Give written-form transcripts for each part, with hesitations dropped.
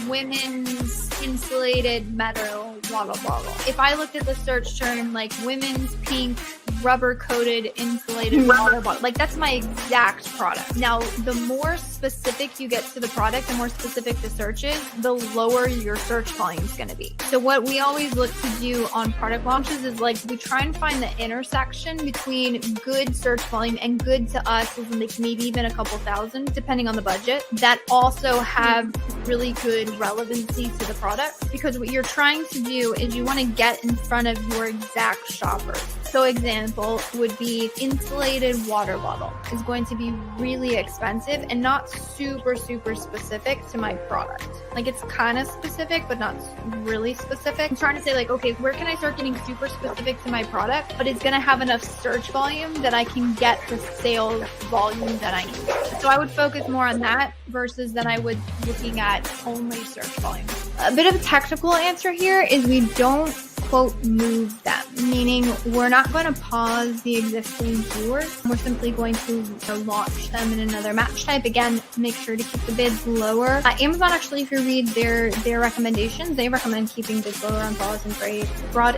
women's insulated metal water bottle. If I looked at the search term like women's pink rubber coated insulated water bottle, like that's my exact product. Now, the more specific you get to the product, the more specific the search is, the lower your search volume is going to be. So what we always look to do on product launches is like we try and find the intersection between good search volume and good to us is like maybe even a couple thousand, depending on the budget, that also have really good relevancy to the product. Because what you're trying to do is you want to get in front of your exact shoppers. So example would be insulated water bottle is going to be really expensive and not super specific to my product. Like it's kind of specific, but not really specific. I'm trying to say like, okay, where can I start getting super specific to my product, but it's going to have enough search volume that I can get the sales volume that I need. So I would focus more on that versus that I would looking at only search volume. A bit of a technical answer here is we don't quote move them, meaning we're not going to pause the existing keywords. We're simply going to launch them in another match type. Again, make sure to keep the bids lower. Amazon actually, if you read their recommendations, they recommend keeping bids lower on broad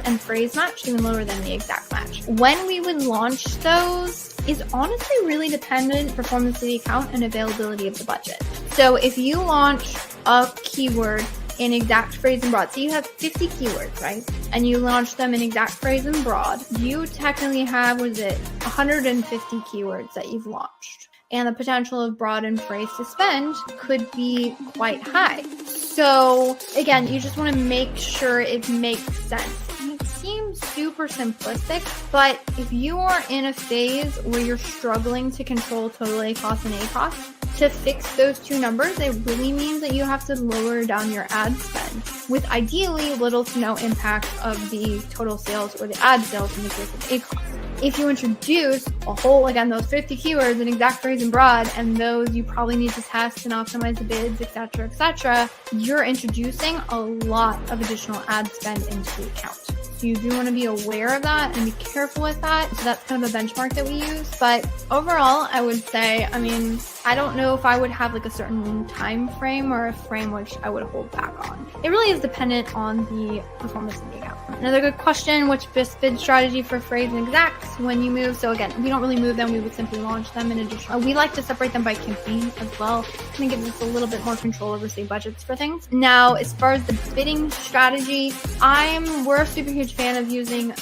and phrase match, even lower than the exact match. When we would launch those is honestly really dependent on performance of the account and availability of the budget. So if you launch a keyword in exact phrase and broad, so you have 50 keywords, right? And you launch them in exact phrase and broad, you technically have, 150 keywords that you've launched. And the potential of broad and phrase to spend could be quite high. So again, you just want to make sure it makes sense. It seems super simplistic, but if you are in a phase where you're struggling to control total ACoS and ACoS, to fix those two numbers, it really means that you have to lower down your ad spend with ideally little to no impact of the total sales or the ad sales in the case of ACoS. If you introduce a whole, again, those 50 keywords in exact phrase and broad, and those you probably need to test and optimize the bids, etc., you're introducing a lot of additional ad spend into the account. So you do want to be aware of that and be careful with that. So that's kind of a benchmark that we use. But overall, I would say, I don't know if I would have like a certain time frame or a frame which I would hold back on. It really is dependent on the performance of the account. Another good question, which best bid strategy for phrase and exacts when you move? So again, we don't really move them. We would simply launch them in addition. We like to separate them by campaign as well. I think it gives us a little bit more control over, say, budgets for things. Now, as far as the bidding strategy, we're a super huge fan of using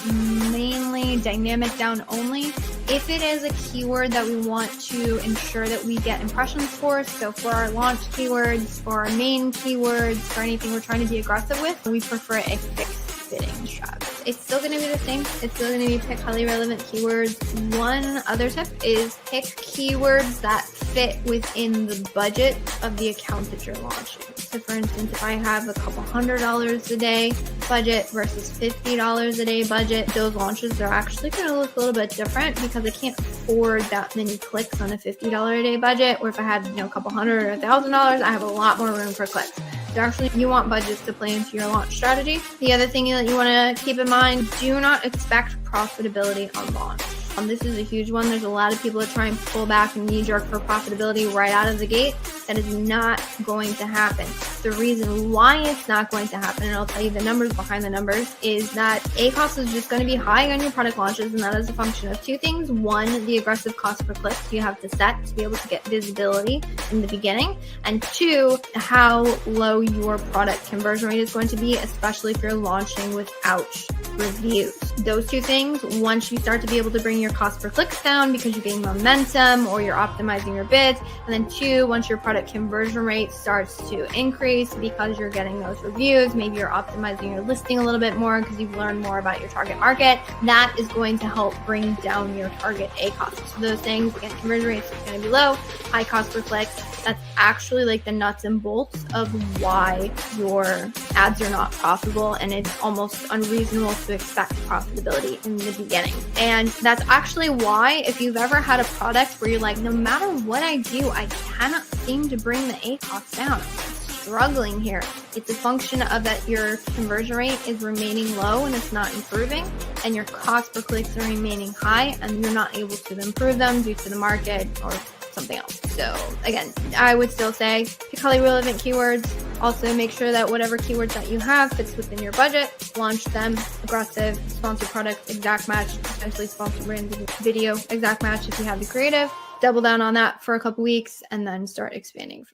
mainly dynamic down only. If it is a keyword that we want to ensure that we get impressions for, so for our launch keywords, for our main keywords, for anything we're trying to be aggressive with, we prefer a fixed bidding strategy. It's still going to be the same. It's still going to be pick highly relevant keywords. One other tip is pick keywords that fit within the budget of the account that you're launching. So for instance, if I have a couple $100 a day budget versus $50 a day budget, those launches are actually going to look a little bit different because I can't afford that many clicks on a $50 a day budget. Or if I had, a couple $100 or $1,000, I have a lot more room for clicks. So actually, you want budgets to play into your launch strategy. The other thing that you want to keep in mind, do not expect profitability on launch. This is a huge one. There's a lot of people that try and pull back and knee-jerk for profitability right out of the gate. That is not going to happen. The reason why it's not going to happen, and I'll tell you the numbers behind the numbers, is that ACoS is just going to be high on your product launches, and that is a function of two things. One, the aggressive cost per click you have to set to be able to get visibility in the beginning, and two, how low your product conversion rate is going to be, especially if you're launching without reviews. Those two things, once you start to be able to bring your cost per clicks down because you gain momentum or you're optimizing your bids, and then two, once your product conversion rate starts to increase because you're getting those reviews, maybe you're optimizing your listing a little bit more because you've learned more about your target market, that is going to help bring down your target ACoS. So those things, again, conversion rates is going to be low, high cost per clicks. That's actually like the nuts and bolts of why your ads are not profitable, and it's almost unreasonable to expect profitability in the beginning. And that's actually why, if you've ever had a product where you're like, no matter what I do, I cannot seem to bring the ACoS down, I'm struggling here, it's a function of that your conversion rate is remaining low and it's not improving, and your cost per clicks are remaining high and you're not able to improve them due to the market or something else. So again, I would still say pick highly relevant keywords, Also, make sure that whatever keywords that you have fits within your budget. Launch them. Aggressive, sponsored product, exact match, potentially sponsored brand video, exact match if you have the creative. Double down on that for a couple weeks and then start expanding.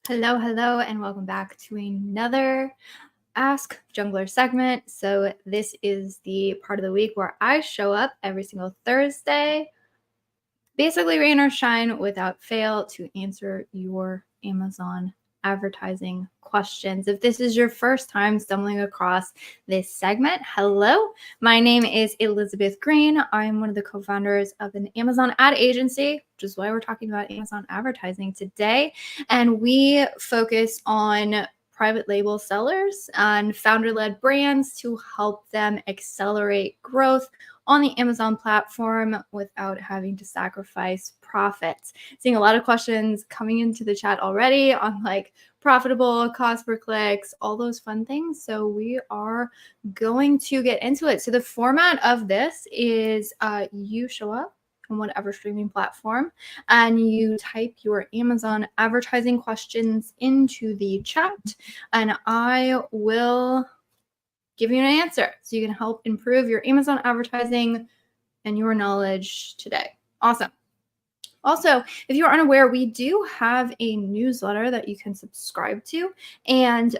Hello, and welcome back to another Ask Junglr segment. So this is the part of the week where I show up every single Thursday, basically rain or shine without fail, to answer your Amazon advertising questions. If this is your first time stumbling across this segment, hello, my name is Elizabeth Greene. I'm one of the co-founders of an Amazon ad agency, which is why we're talking about Amazon advertising today. And we focus on private label sellers and founder-led brands to help them accelerate growth on the Amazon platform without having to sacrifice profits. Seeing a lot of questions coming into the chat already on like profitable, cost per clicks, all those fun things. So we are going to get into it. So the format of this is you show up on whatever streaming platform and you type your Amazon advertising questions into the chat, and I will give you an answer so you can help improve your Amazon advertising and your knowledge today. Awesome. Also, if you're unaware, we do have a newsletter that you can subscribe to. And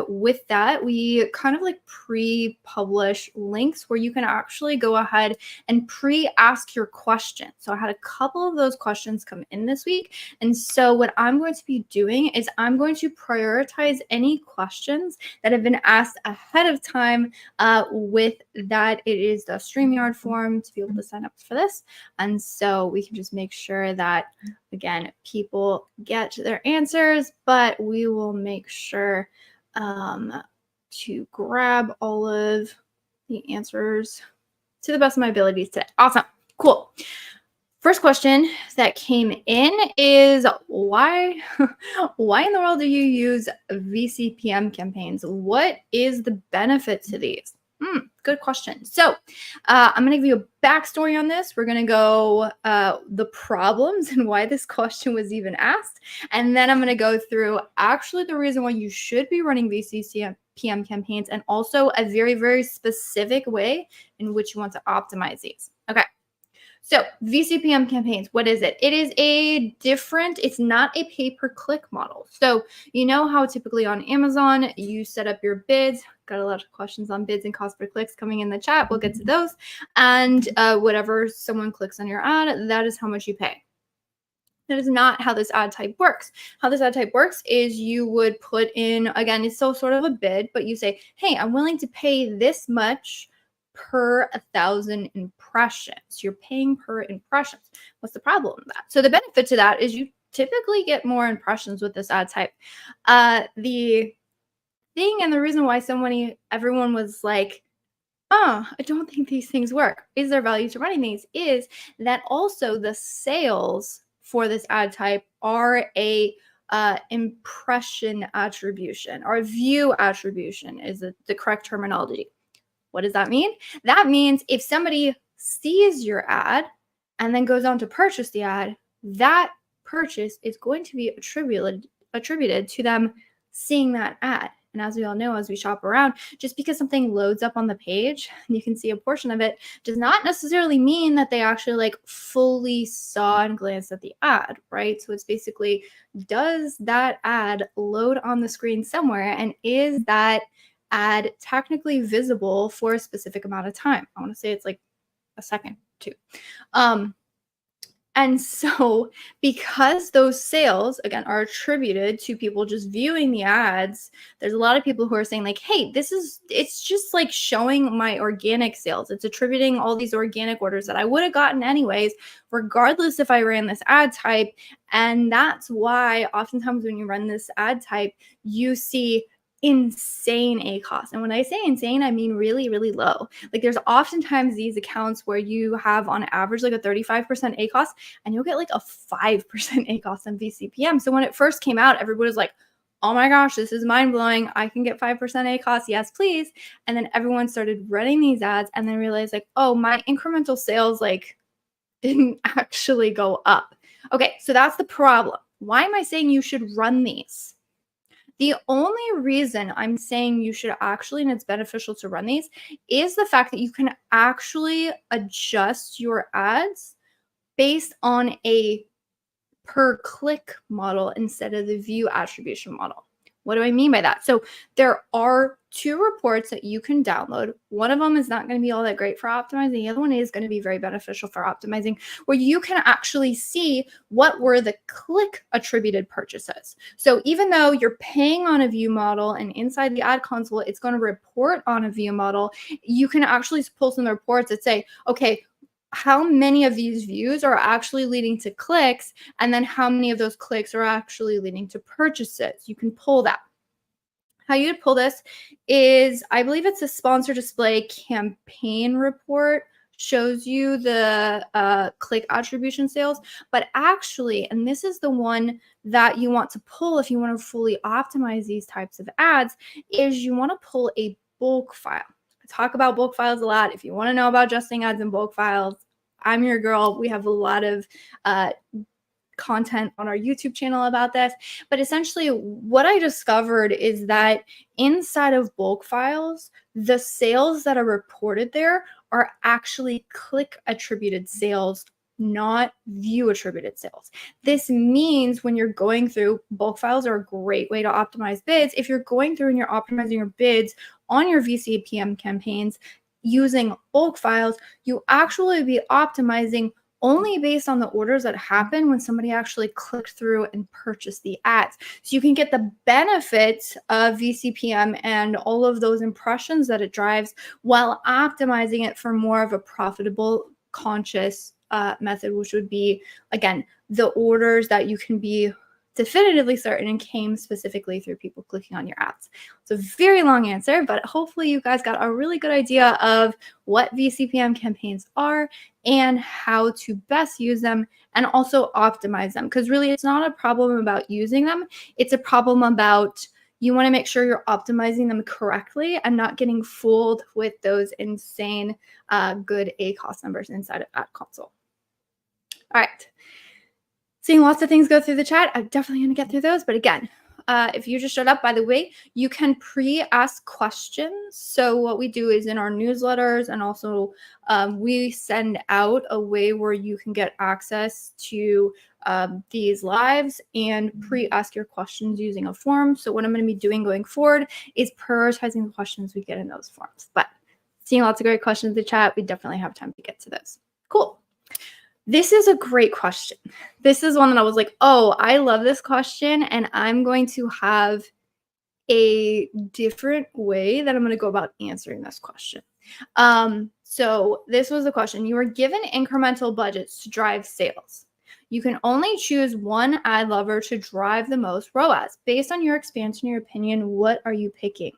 with that, we kind of like pre-publish links where you can actually go ahead and pre-ask your questions. So I had a couple of those questions come in this week. And so what I'm going to be doing is I'm going to prioritize any questions that have been asked ahead of time. With that, it is the StreamYard form to be able to sign up for this. And so we can just make sure that, again, people get their answers, but we will make sure to grab all of the answers to the best of my abilities today. Awesome. Cool. First question that came in is why in the world do you use VCPM campaigns? What is the benefit to these? Good question. So I'm going to give you a backstory on this. We're going to go the problems and why this question was even asked. And then I'm going to go through actually the reason why you should be running VCPM campaigns, and also a very, very specific way in which you want to optimize these. Okay. So VCPM campaigns, what is it? It is it's not a pay-per-click model. So you know how typically on Amazon, you set up your bids. Got a lot of questions on bids and cost per clicks coming in the chat. We'll get to those. And whatever someone clicks on your ad, that is how much you pay. That is not how this ad type works. How this ad type works is you would put in, again, it's still sort of a bid, but you say, hey, I'm willing to pay this much per 1,000 impressions. You're paying per impressions. What's the problem with that? So the benefit to that is you typically get more impressions with this ad type. The thing and the reason why everyone was like, I don't think these things work. Is there value to running these? Is that also the sales for this ad type are a impression attribution, or view attribution is the correct terminology. What does that mean? That means if somebody sees your ad and then goes on to purchase the ad, that purchase is going to be attributed to them seeing that ad. And as we all know, as we shop around, just because something loads up on the page and you can see a portion of it does not necessarily mean that they actually like fully saw and glanced at the ad, right? So it's basically, does that ad load on the screen somewhere, and is that ad technically visible for a specific amount of time? I want to say it's like a second, too. And so because those sales, again, are attributed to people just viewing the ads, there's a lot of people who are saying like, hey, it's just like showing my organic sales. It's attributing all these organic orders that I would have gotten anyways, regardless if I ran this ad type. And that's why oftentimes when you run this ad type, you see insane ACoS. And when I say insane, I mean really, really low. Like there's oftentimes these accounts where you have on average like a 35% ACoS, and you'll get like a 5% ACoS on VCPM. So when it first came out, everybody was like, oh my gosh, this is mind blowing. I can get 5% ACoS. Yes, please. And then everyone started running these ads and then realized like, oh, my incremental sales like didn't actually go up. Okay, so that's the problem. Why am I saying you should run these? The only reason I'm saying you should actually, and it's beneficial to run these, is the fact that you can actually adjust your ads based on a per click model instead of the view attribution model. What do I mean by that? So there are 2 reports that you can download. One of them is not going to be all that great for optimizing. The other one is going to be very beneficial for optimizing, where you can actually see what were the click attributed purchases. So even though you're paying on a view model and inside the ad console, it's going to report on a view model, you can actually pull some reports that say, okay, how many of these views are actually leading to clicks, and then how many of those clicks are actually leading to purchases. You can pull that. How you'd pull this is, I believe it's a sponsor display campaign report, shows you the click attribution sales, but actually, and this is the one that you want to pull if you want to fully optimize these types of ads, is you want to pull a bulk file. I talk about bulk files a lot. If you want to know about adjusting ads in bulk files, I'm your girl. We have a lot of content on our YouTube channel about this. But essentially, what I discovered is that inside of bulk files, the sales that are reported there are actually click attributed sales, not view attributed sales. This means when you're going through, bulk files are a great way to optimize bids. If you're going through and you're optimizing your bids on your VCPM campaigns using bulk files, you actually be optimizing only based on the orders that happen when somebody actually clicked through and purchased the ads. So you can get the benefits of VCPM and all of those impressions that it drives while optimizing it for more of a profitable, conscious method, which would be, again, the orders that you can be definitively certain and came specifically through people clicking on your ads. It's a very long answer, but hopefully you guys got a really good idea of what VCPM campaigns are and how to best use them and also optimize them. Because really, it's not a problem about using them. It's a problem about you want to make sure you're optimizing them correctly and not getting fooled with those insane good ACoS numbers inside of Ad Console. All right. Seeing lots of things go through the chat. I'm definitely going to get through those. But again, if you just showed up, by the way, you can pre-ask questions. So what we do is in our newsletters, and also we send out a way where you can get access to these lives and pre-ask your questions using a form. So what I'm going to be doing going forward is prioritizing the questions we get in those forms. But seeing lots of great questions in the chat, we definitely have time to get to those. Cool. This is a great question. This is one that I was like, oh, I love this question, and I'm going to have a different way that I'm going to go about answering this question. So this was the question. You are given incremental budgets to drive sales. You can only choose one ad lever to drive the most ROAS. Based on your experience and your opinion, what are you picking?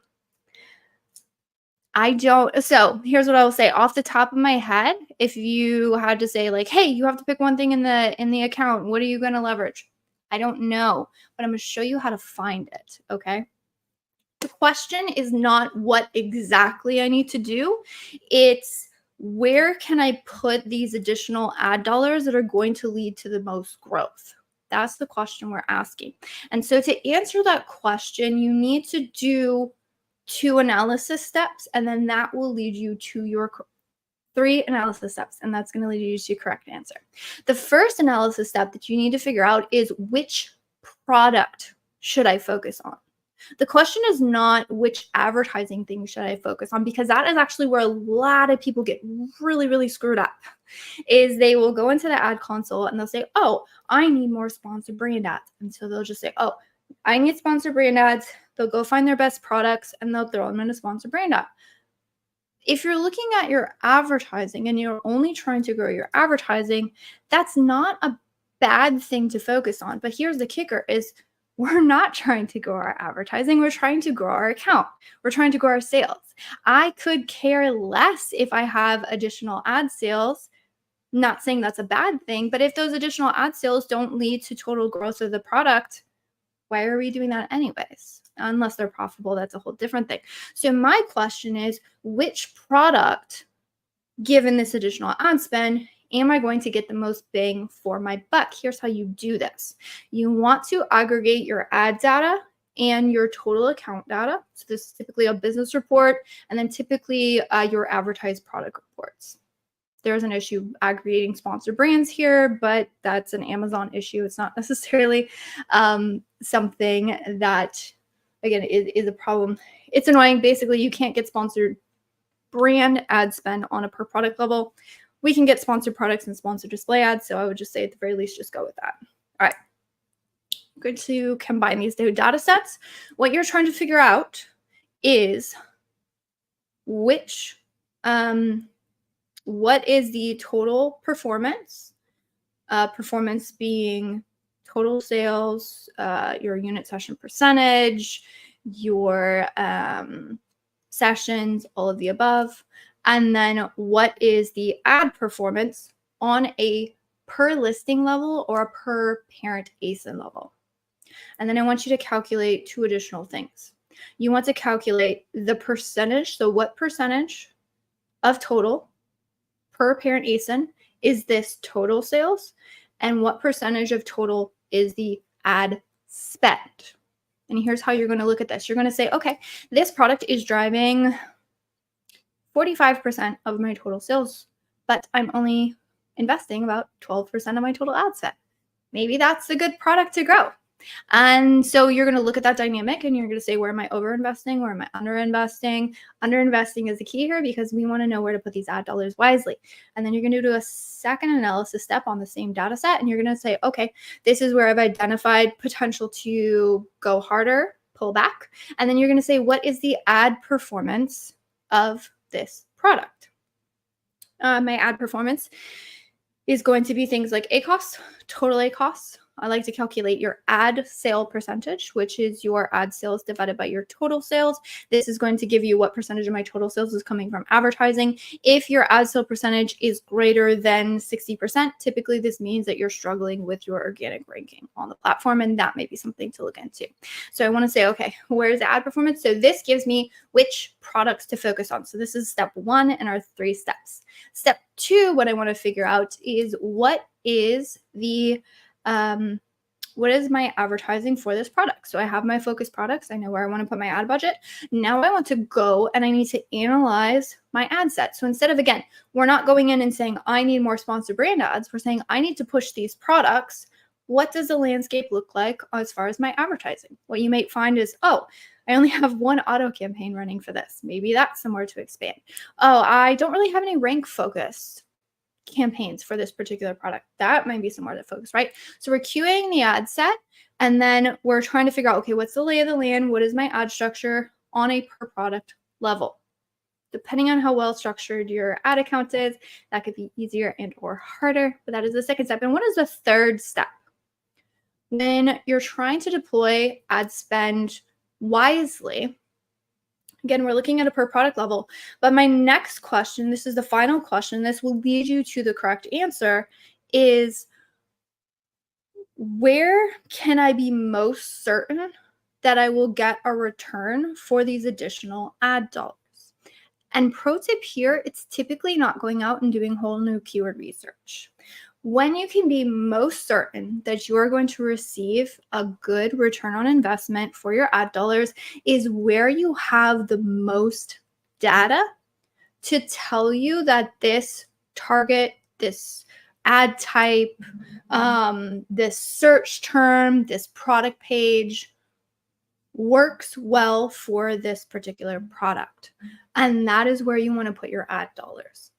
I don't. So here's what I will say off the top of my head. If you had to say like, hey, you have to pick one thing in the account, what are you going to leverage? I don't know, but I'm going to show you how to find it. Okay. The question is not what exactly I need to do. It's where can I put these additional ad dollars that are going to lead to the most growth? That's the question we're asking. And so to answer that question, you need to do 2 analysis steps, and then that will lead you to your 3 analysis steps, and that's going to lead you to your correct answer. The first analysis step that you need to figure out is which product should I focus on? The question is not which advertising thing should I focus on, because that is actually where a lot of people get really, really screwed up, is they will go into the ad console and they'll say, oh, I need more sponsored brand ads. And so they'll just say, oh, I need sponsored brand ads. They'll go find their best products and they'll throw them in a sponsored brand ad. If you're looking at your advertising and you're only trying to grow your advertising, that's not a bad thing to focus on. But here's the kicker is we're not trying to grow our advertising. We're trying to grow our account. We're trying to grow our sales. I could care less if I have additional ad sales. Not saying that's a bad thing, but if those additional ad sales don't lead to total growth of the product, why are we doing that anyways? Unless they're profitable, that's a whole different thing. So my question is, which product, given this additional ad spend, am I going to get the most bang for my buck? Here's how you do this. You want to aggregate your ad data and your total account data. So this is typically a business report, and then typically your advertised product reports. There's an issue aggregating sponsored brands here, but that's an Amazon issue. It's not necessarily something that, again, is a problem. It's annoying. Basically, you can't get sponsored brand ad spend on a per product level. We can get sponsored products and sponsored display ads. So I would just say at the very least, just go with that. All right. Good to combine these two data sets. What you're trying to figure out is which, what is the total performance? Performance being total sales, your unit session percentage, your sessions, all of the above. And then what is the ad performance on a per listing level or a per parent ASIN level? And then I want you to calculate two additional things. You want to calculate the percentage. So what percentage of total per parent ASIN is this total sales? And what percentage of total is the ad spend? And here's how you're going to look at this. You're going to say, okay, this product is driving 45% of my total sales, but I'm only investing about 12% of my total ad spend. Maybe that's a good product to grow. And so you're going to look at that dynamic and you're going to say, where am I over investing? Where am I under investing? Under investing is the key here because we want to know where to put these ad dollars wisely. And then you're going to do a second analysis step on the same data set. And you're going to say, okay, this is where I've identified potential to go harder, pull back. And then you're going to say, what is the ad performance of this product? My ad performance is going to be things like ACoS, total ACoS. I like to calculate your ad sale percentage, which is your ad sales divided by your total sales. This is going to give you what percentage of my total sales is coming from advertising. If your ad sale percentage is greater than 60%, typically this means that you're struggling with your organic ranking on the platform, and that may be something to look into. So I want to say, okay, where's the ad performance? So this gives me which products to focus on. So this is step one in our 3 steps. Step 2, what I want to figure out is what is my advertising for this product? So I have my focus products. I know where I want to put my ad budget. Now I want to go and I need to analyze my ad set. So instead of, again, we're not going in and saying, I need more sponsored brand ads. We're saying, I need to push these products. What does the landscape look like as far as my advertising? What you might find is, oh, I only have one auto campaign running for this. Maybe that's somewhere to expand. Oh, I don't really have any rank focused campaigns for this particular product. That might be somewhere to focus, right? So we're queuing the ad set and then we're trying to figure out, okay, what's the lay of the land? What is my ad structure on a per product level? Depending on how well structured your ad account is, that could be easier and or harder, but that is the second step. And what is the third step? When you're trying to deploy ad spend wisely, again, we're looking at a per product level, but my next question, this is the final question, this will lead you to the correct answer, is where can I be most certain that I will get a return for these additional ad dollars? And pro tip here, it's typically not going out and doing whole new keyword research. When you can be most certain that you are going to receive a good return on investment for your ad dollars is where you have the most data to tell you that this target, this ad type, this search term, this product page works well for this particular product. And that is where you want to put your ad dollars.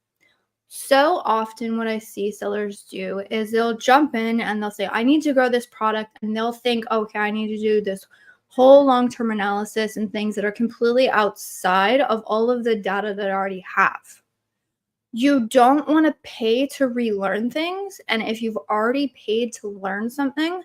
So often what I see sellers do is they'll jump in and they'll say, I need to grow this product. And they'll think, okay, I need to do this whole long-term analysis and things that are completely outside of all of the data that I already have. You don't want to pay to relearn things. And if you've already paid to learn something,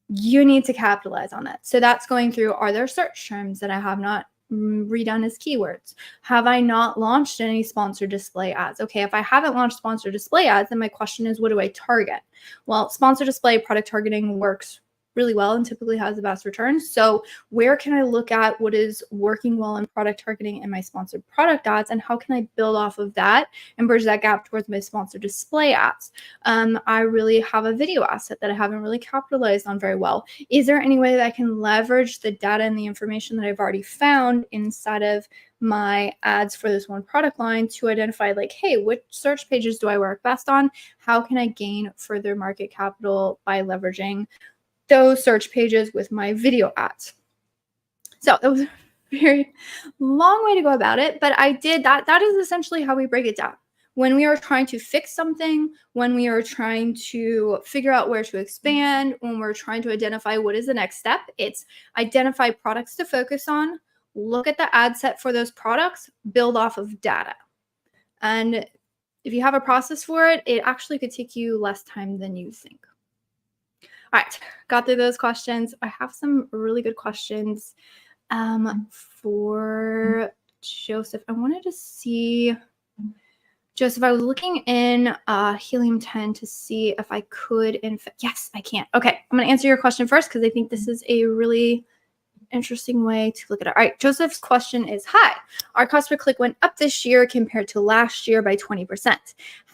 you need to capitalize on it. So that's going through, are there search terms that I have not redone as keywords? Have I not launched any sponsored display ads? Okay, if I haven't launched sponsored display ads, then my question is, what do I target? Well, sponsored display product targeting works really well and typically has the best returns. So where can I look at what is working well in product targeting and my sponsored product ads, and how can I build off of that and bridge that gap towards my sponsored display ads? I really have a video asset that I haven't really capitalized on very well. Is there any way that I can leverage the data and the information that I've already found inside of my ads for this one product line to identify like, hey, which search pages do I work best on? How can I gain further market capital by leveraging those search pages with my video ads? So that was a very long way to go about it, but I did that. That is essentially how we break it down. When we are trying to fix something, when we are trying to figure out where to expand, when we're trying to identify what is the next step, it's identify products to focus on, look at the ad set for those products, build off of data. And if you have a process for it, it actually could take you less time than you think. All right, got through those questions. I have some really good questions for Joseph. I wanted to see, Joseph, I was looking in Helium-10 to see if I could, yes, I can. Okay, I'm going to answer your question first because I think this is a really interesting way to look at it. All right, Joseph's question is, hi, our cost per click went up this year compared to last year by 20%.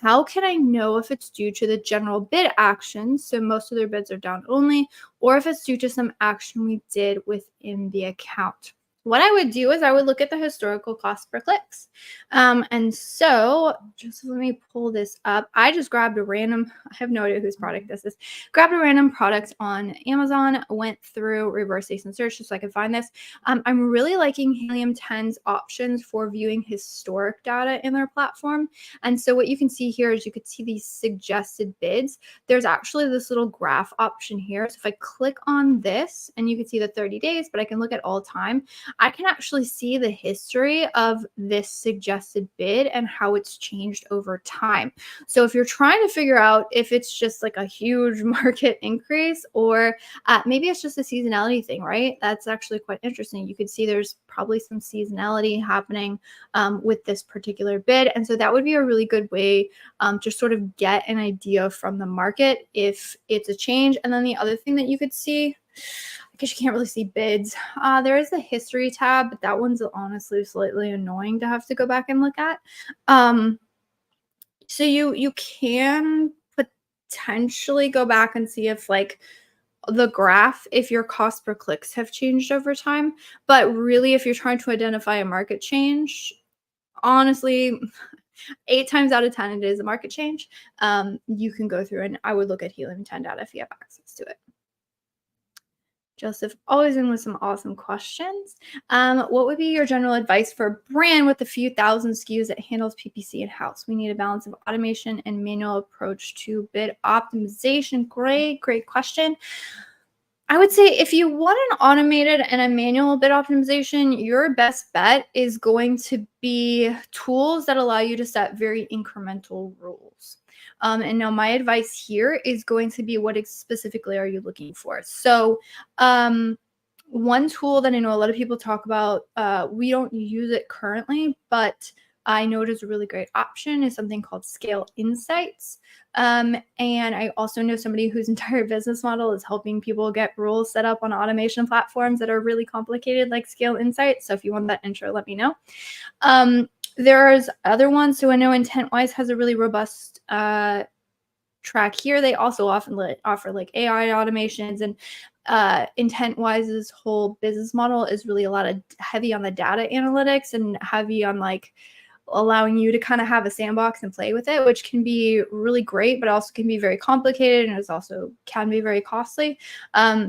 How can I know if it's due to the general bid action, so most of their bids are down only, or if it's due to some action we did within the account? What I would do is I would look at the historical cost per clicks. And so just let me pull this up. I just grabbed a random, I have no idea whose product this is, grabbed a random product on Amazon, went through reverse ASIN search just so I could find this. I'm really liking Helium-10's options for viewing historic data in their platform. And so what you can see here is you could see these suggested bids. There's actually this little graph option here. So if I click on this, and you can see the 30 days, but I can look at all time, I can actually see the history of this suggested bid and how it's changed over time. So if you're trying to figure out if it's just like a huge market increase or maybe it's just a seasonality thing, right? That's actually quite interesting. You could see there's probably some seasonality happening with this particular bid. And so that would be a really good way to sort of get an idea from the market if it's a change. And then the other thing that you could see, I guess you can't really see bids. There is a history tab, but that one's honestly slightly annoying to have to go back and look at. So you can potentially go back and see if like the graph, if your cost per clicks have changed over time. But really, if you're trying to identify a market change, honestly, 8 times out of 10, it is a market change. You can go through and I would look at Helium-10 data if you have access to it. Joseph, always in with some awesome questions. What would be your general advice for a brand with a few thousand SKUs that handles PPC in-house? We need a balance of automation and manual approach to bid optimization. Great question. I would say if you want an automated and a manual bid optimization, your best bet is going to be tools that allow you to set very incremental rules. And now my advice here is going to be what specifically are you looking for? So one tool that I know a lot of people talk about, we don't use it currently, but I know it is a really great option, is something called Scale Insights. And I also know somebody whose entire business model is helping people get rules set up on automation platforms that are really complicated, like Scale Insights. So if you want that intro, let me know. There's other ones. So I know IntentWise has a really robust track here. They also often offer like AI automations, and IntentWise's whole business model is really heavy on the data analytics and heavy on like allowing you to kind of have a sandbox and play with it, which can be really great, but also can be very complicated, and it also can be very costly.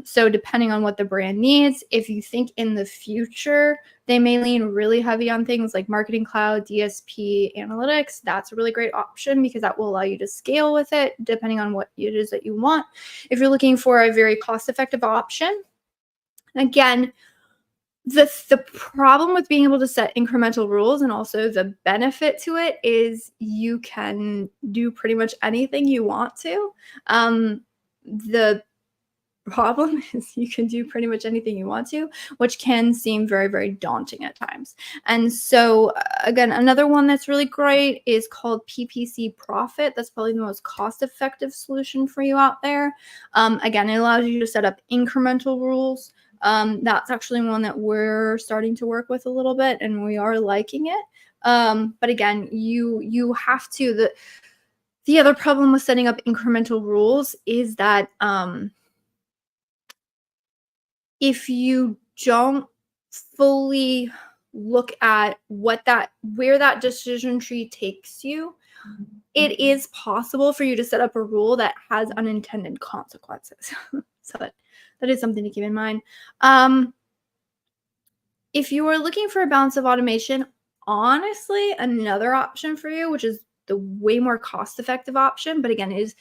So depending on what the brand needs, if you think in the future they may lean really heavy on things like Marketing Cloud, DSP, analytics, that's a really great option because that will allow you to scale with it depending on what it is that you want. If you're looking for a very cost-effective option, again, the problem with being able to set incremental rules, and also the benefit to it, is you can do pretty much anything you want to. The problem is you can do pretty much anything you want to, which can seem very, very daunting at times. And so again, another one that's really great is called PPC Profit. That's probably the most cost-effective solution for you out there. Again, it allows you to set up incremental rules. That's actually one that we're starting to work with a little bit, and we are liking it. But again, you have to, the other problem with setting up incremental rules is that if you don't fully look at where that decision tree takes you, it is possible for you to set up a rule that has unintended consequences. So that is something to keep in mind. If you are looking for a balance of automation, honestly, another option for you, which is the way more cost-effective option, but again, is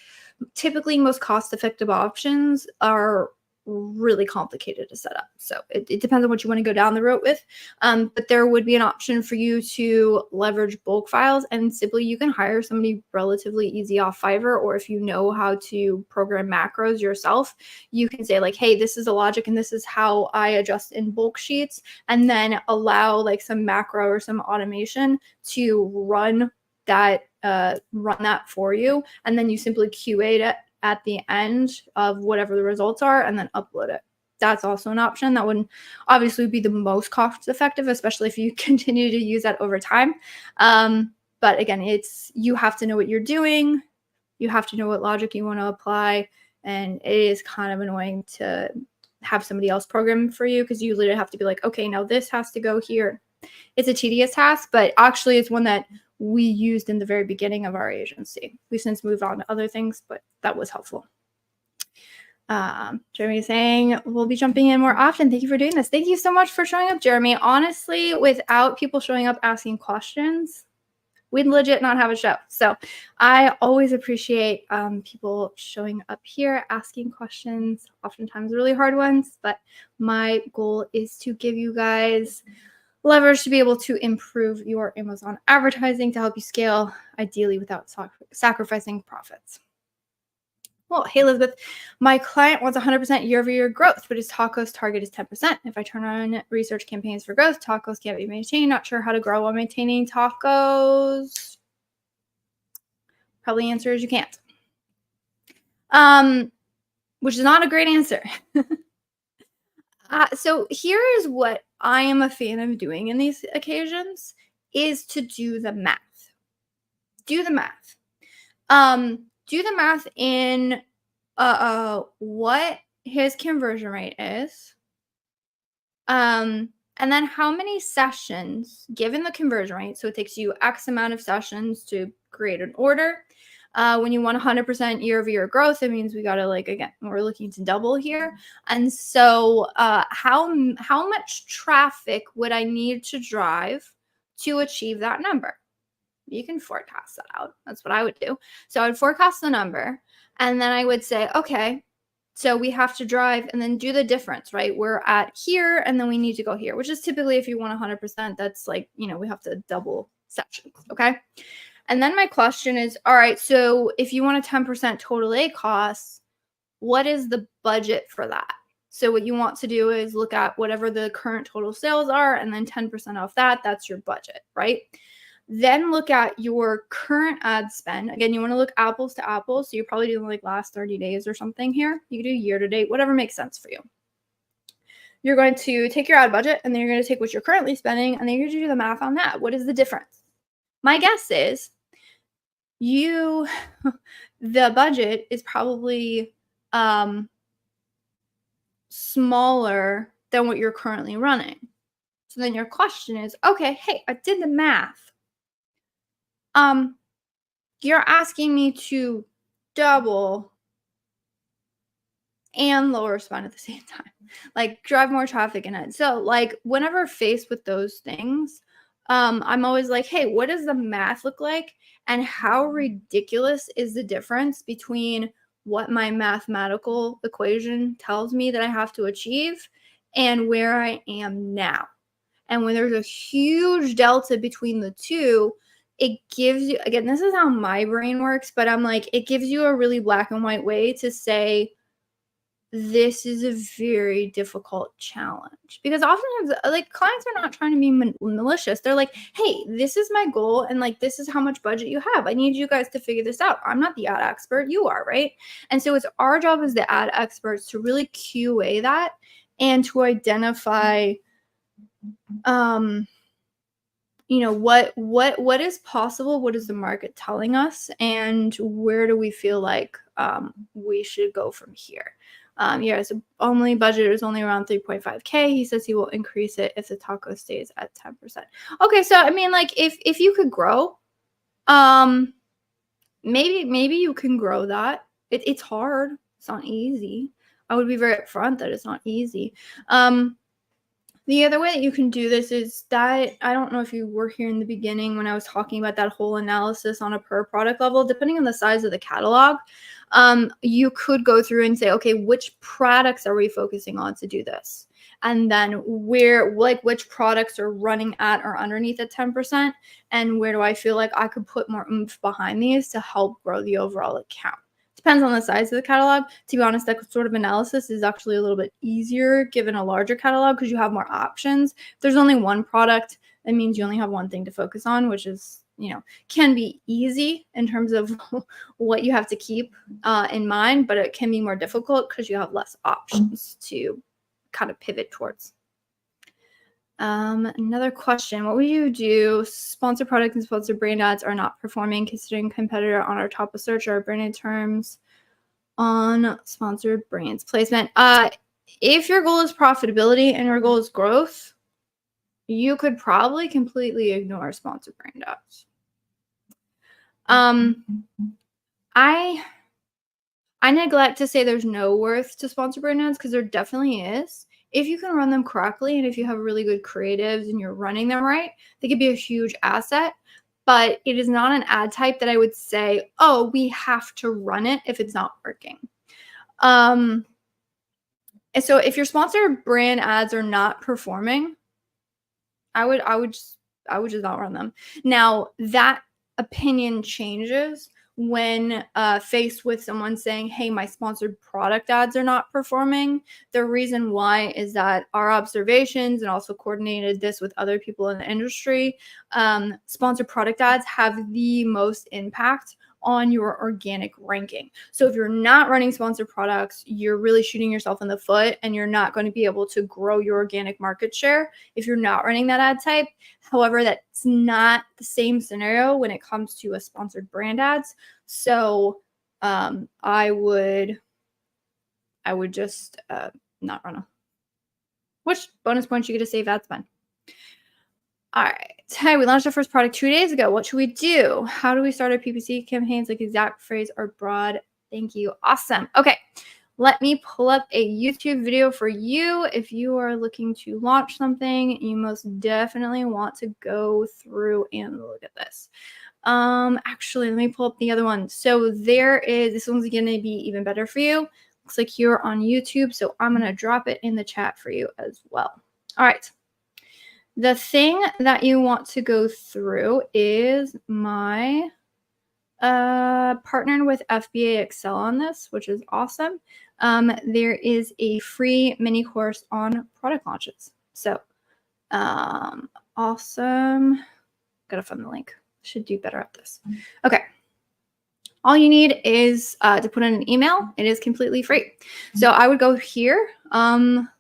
typically most cost-effective options are really complicated to set up. So it depends on what you want to go down the road with. But there would be an option for you to leverage bulk files, and simply you can hire somebody relatively easy off Fiverr, or if you know how to program macros yourself, you can say like, hey, this is the logic and this is how I adjust in bulk sheets, and then allow like some macro or some automation to run that for you, and then you simply QA it at the end of whatever the results are and then upload it. That's also an option that would obviously be the most cost effective, especially if you continue to use that over time. But again, you have to know what you're doing. You have to know what logic you want to apply. And it is kind of annoying to have somebody else program for you, because you literally have to be like, okay, now this has to go here. It's a tedious task, but actually it's one that we used in the very beginning of our agency. We since moved on to other things, but that was helpful. Jeremy is saying we'll be jumping in more often. Thank you for doing this. Thank you so much for showing up, Jeremy. Honestly, without people showing up asking questions, we'd legit not have a show. So I always appreciate people showing up here, asking questions, oftentimes really hard ones, but my goal is to give you guys leverage to be able to improve your Amazon advertising to help you scale, ideally without sacrificing profits. Well, hey, Elizabeth, my client wants 100% year-over-year growth, but his tacos target is 10%. If I turn on research campaigns for growth, tacos can't be maintained. Not sure how to grow while maintaining tacos. Probably answer is you can't. Which is not a great answer. So here is what I am a fan of doing in these occasions, is to do the math. Do the math. Do the math in what his conversion rate is. And then how many sessions, given the conversion rate, so it takes you X amount of sessions to create an order. When you want 100% year-over-year growth, it means we got to, like, again, we're looking to double here. And so how much traffic would I need to drive to achieve that number? You can forecast that out. That's what I would do. So I would forecast the number, and then I would say, okay, so we have to drive and then do the difference, right? We're at here, and then we need to go here, which is typically, if you want 100%, that's like, we have to double sessions, okay? And then my question is, all right, so if you want a 10% total A costs, what is the budget for that? So what you want to do is look at whatever the current total sales are, and then 10% off that, that's your budget, right? Then look at your current ad spend. Again, you want to look apples to apples. So you're probably doing like last 30 days or something here. You can do year to date, whatever makes sense for you. You're going to take your ad budget, and then you're going to take what you're currently spending, and then you're going to do the math on that. What is the difference? My guess is the budget is probably smaller than what you're currently running. So then your question is, okay, hey, I did the math. You're asking me to double and lower spend at the same time, like drive more traffic in it. So like whenever faced with those things, I'm always like, hey, what does the math look like? And how ridiculous is the difference between what my mathematical equation tells me that I have to achieve and where I am now? And when there's a huge delta between the two, it gives you, again, this is how my brain works, but I'm like, it gives you a really black and white way to say, this is a very difficult challenge because oftentimes like clients are not trying to be malicious. They're like, hey, this is my goal and like this is how much budget you have. I need you guys to figure this out. I'm not the ad expert, you are, right? And so it's our job as the ad experts to really QA that and to identify you know, what is possible, what is the market telling us, and where do we feel like we should go from here. Yeah, so only budget is only around 3.5K. He says he will increase it if the taco stays at 10%. Okay, so I mean, like if you could grow, maybe you can grow that. It's hard. It's not easy. I would be very upfront that it's not easy. The other way that you can do this is that, I don't know if you were here in the beginning when I was talking about that whole analysis on a per product level, depending on the size of the catalog, you could go through and say, okay, which products are we focusing on to do this? And then which products are running at or underneath at 10%? And where do I feel like I could put more oomph behind these to help grow the overall account? Depends on the size of the catalog. To be honest, that sort of analysis is actually a little bit easier given a larger catalog because you have more options. If there's only one product, that means you only have one thing to focus on, which is, you know, can be easy in terms of what you have to keep in mind, but it can be more difficult because you have less options to kind of pivot towards. Another question, what would you do? Sponsored product and sponsored brand ads are not performing considering competitor on our top of search or branded terms on sponsored brands placement. If your goal is profitability and your goal is growth, you could probably completely ignore sponsored brand ads. I neglect to say there's no worth to sponsored brand ads because there definitely is. If you can run them correctly and if you have really good creatives and you're running them right, they could be a huge asset. But it is not an ad type that I would say, oh, we have to run it if it's not working. And so if your sponsored brand ads are not performing, I would just not run them. Now that opinion changes when faced with someone saying, hey, my sponsored product ads are not performing. The reason why is that our observations and also coordinated this with other people in the industry, sponsored product ads have the most impact on your organic ranking. So if you're not running sponsored products, you're really shooting yourself in the foot and you're not going to be able to grow your organic market share if you're not running that ad type. However, that's not the same scenario when it comes to a sponsored brand ads. So I would just not run them. Which bonus points you get to save ad spend? All right. Hey, we launched our first product 2 days ago. What should we do? How do we start our PPC campaigns? Like exact phrase or broad? Thank you. Awesome. Okay. Let me pull up a YouTube video for you. If you are looking to launch something, you most definitely want to go through and look at this. Actually, let me pull up the other one. So this one's going to be even better for you. Looks like you're on YouTube. So I'm going to drop it in the chat for you as well. All right. The thing that you want to go through is my partnered with FBA Excel on this, which is awesome. There is a free mini course on product launches. So awesome. Gotta find the link. Should do better at this. Okay. All you need is to put in an email. It is completely free. So I would go here.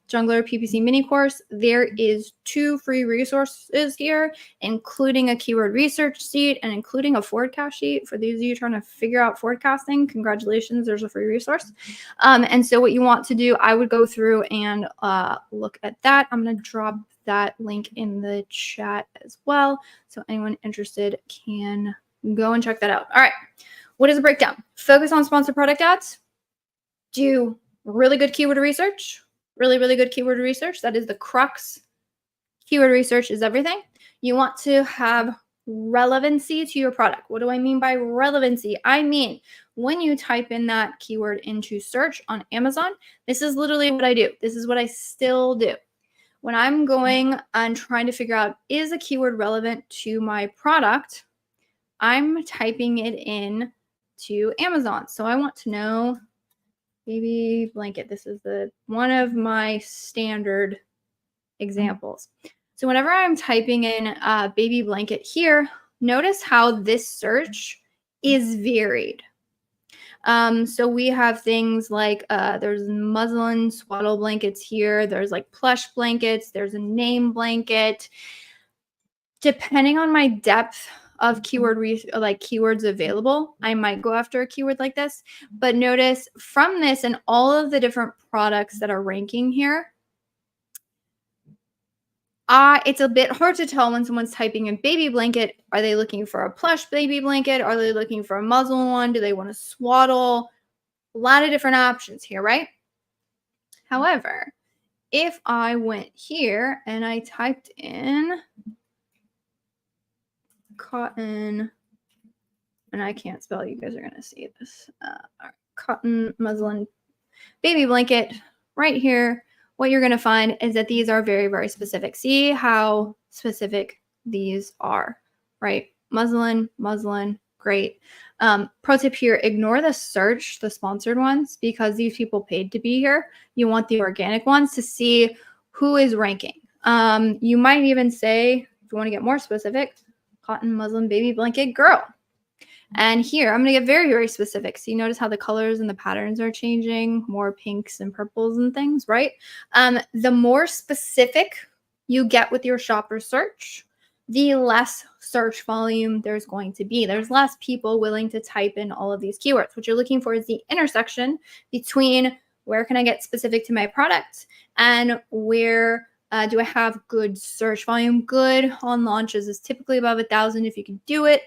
Junglr PPC mini course. There is 2 free resources here, including a keyword research sheet and including a forecast sheet. For those of you trying to figure out forecasting, congratulations, there's a free resource. And so what you want to do, I would go through and look at that. I'm going to drop that link in the chat as well. So anyone interested can go and check that out. All right. What is the breakdown? Focus on sponsored product ads. Do really good keyword research. Really, really good keyword research. That is the crux. Keyword research is everything. You want to have relevancy to your product. What do I mean by relevancy? I mean, when you type in that keyword into search on Amazon, this is literally what I do. This is what I still do. When I'm going and trying to figure out, is a keyword relevant to my product, I'm typing it in to Amazon. So I want to know Baby blanket. This is one of my standard examples. So whenever I'm typing in baby blanket here, notice how this search is varied. So we have things like there's muslin swaddle blankets here. There's like plush blankets. There's a name blanket. Depending on my depth of keywords available, I might go after a keyword like this. But notice from this and all of the different products that are ranking here, it's a bit hard to tell when someone's typing in baby blanket. Are they looking for a plush baby blanket? Are they looking for a muslin one? Do they want to swaddle? A lot of different options here, right? However, if I went here and I typed in cotton, and I can't spell, you guys are going to see this. Cotton muslin baby blanket right here. What you're going to find is that these are very, very specific. See how specific these are, right? Muslin, great. Pro tip here, ignore the search, the sponsored ones, because these people paid to be here. You want the organic ones to see who is ranking. You might even say, if you want to get more specific, cotton muslin baby blanket girl. And here, I'm going to get very, very specific. So you notice how the colors and the patterns are changing, more pinks and purples and things, right? The more specific you get with your shopper search, the less search volume there's going to be. There's less people willing to type in all of these keywords. What you're looking for is the intersection between where can I get specific to my product and where do I have good search volume. Good on launches is typically above 1,000 if you can do it.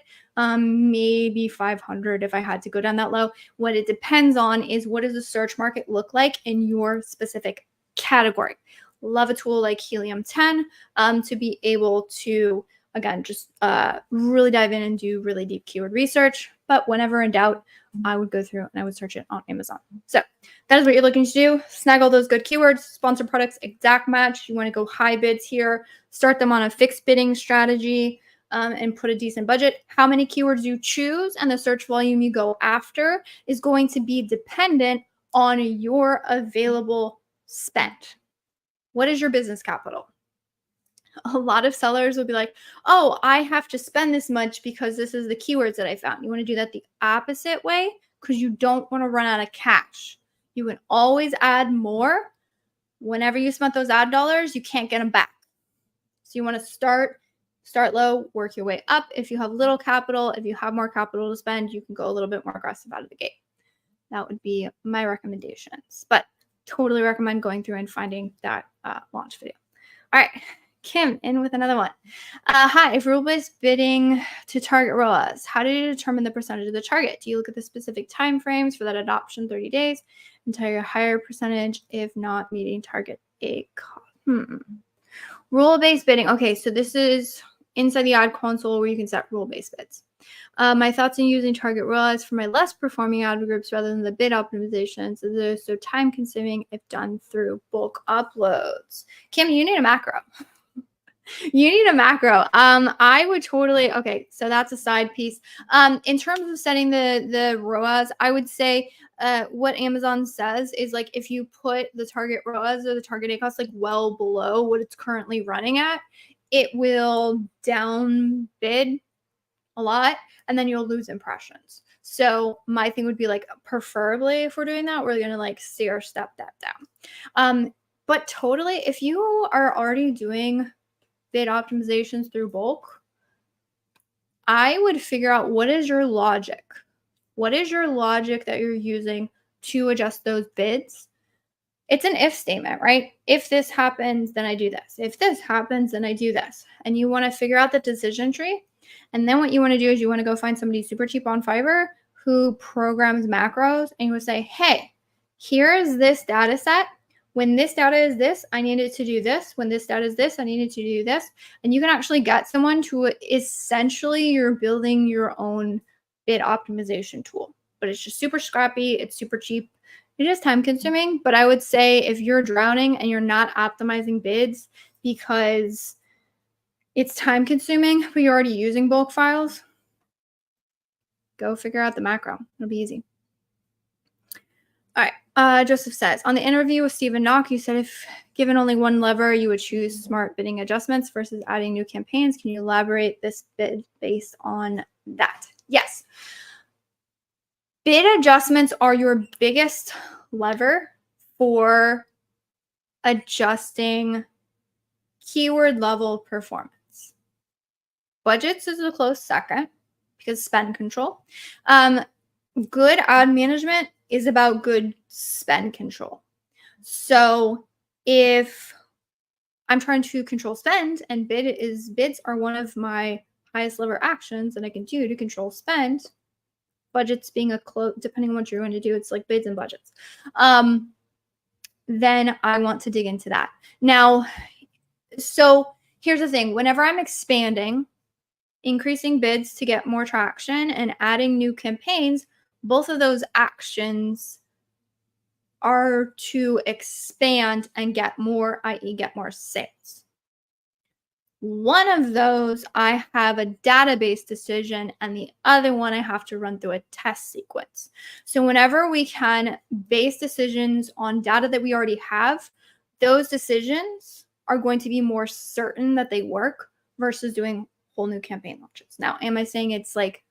Maybe 500 if I had to go down that low. What it depends on is what does the search market look like in your specific category. Love a tool like Helium 10 to be able to, again, just really dive in and do really deep keyword research. But whenever in doubt, I would go through and I would search it on Amazon. So that is what you're looking to do. Snag all those good keywords, sponsored products, exact match. You want to go high bids here, start them on a fixed bidding strategy. And put a decent budget. How many keywords you choose and the search volume you go after is going to be dependent on your available spend. What is your business capital? A lot of sellers will be like, oh, I have to spend this much because this is the keywords that I found. You want to do that the opposite way because you don't want to run out of cash. You can always add more. Whenever you spent those ad dollars, you can't get them back. So you want to start low, work your way up. If you have little capital, if you have more capital to spend, you can go a little bit more aggressive out of the gate. That would be my recommendations, but totally recommend going through and finding that launch video. All right, Kim in with another one. Hi, if rule-based bidding to target ROAS, how do you determine the percentage of the target? Do you look at the specific time frames for that adoption, 30 days, and tell your higher percentage if not meeting target Rule-based bidding. Okay, so this is inside the ad console where you can set rule-based bids. My thoughts on using target ROAS for my less performing ad groups rather than the bid optimizations is they're so time consuming if done through bulk uploads. Kim, you need a macro. You need a macro. I would totally, okay, so that's a side piece. In terms of setting the ROAS, I would say what Amazon says is like if you put the target ROAS or the target ACoS like well below what it's currently running at, it will down bid a lot and then you'll lose impressions. So my thing would be like, preferably if we're doing that, we're going to like stair step that down. But totally, if you are already doing bid optimizations through bulk, I would figure out what is your logic. What is your logic that you're using to adjust those bids? It's an if statement, right? If this happens, then I do this. If this happens, then I do this. And you want to figure out the decision tree. And then what you want to do is you want to go find somebody super cheap on Fiverr who programs macros, and you would say, hey, here is this data set. When this data is this, I needed to do this. When this data is this, I needed to do this. And you can actually get someone to essentially you're building your own bid optimization tool. But it's just super scrappy. It's super cheap. It is time consuming. But I would say if you're drowning and you're not optimizing bids because it's time consuming, but you're already using bulk files, go figure out the macro. It'll be easy. All right. Joseph says, on the interview with Stephen Knock, you said if given only one lever, you would choose smart bidding adjustments versus adding new campaigns. Can you elaborate this bid based on that? Yes. Bid adjustments are your biggest lever for adjusting keyword level performance. Budgets is a close second because spend control. Good ad management is about good spend control. So if I'm trying to control spend and bids are one of my highest lever actions that I can do to control spend, budgets being a close, depending on what you're going to do, it's like bids and budgets. Then I want to dig into that. Now, so here's the thing. Whenever I'm expanding, increasing bids to get more traction and adding new campaigns, both of those actions are to expand and get more, i.e. get more sales. One of those, I have a database decision, and the other one I have to run through a test sequence. So whenever we can base decisions on data that we already have, those decisions are going to be more certain that they work versus doing whole new campaign launches. Now, am I saying it's like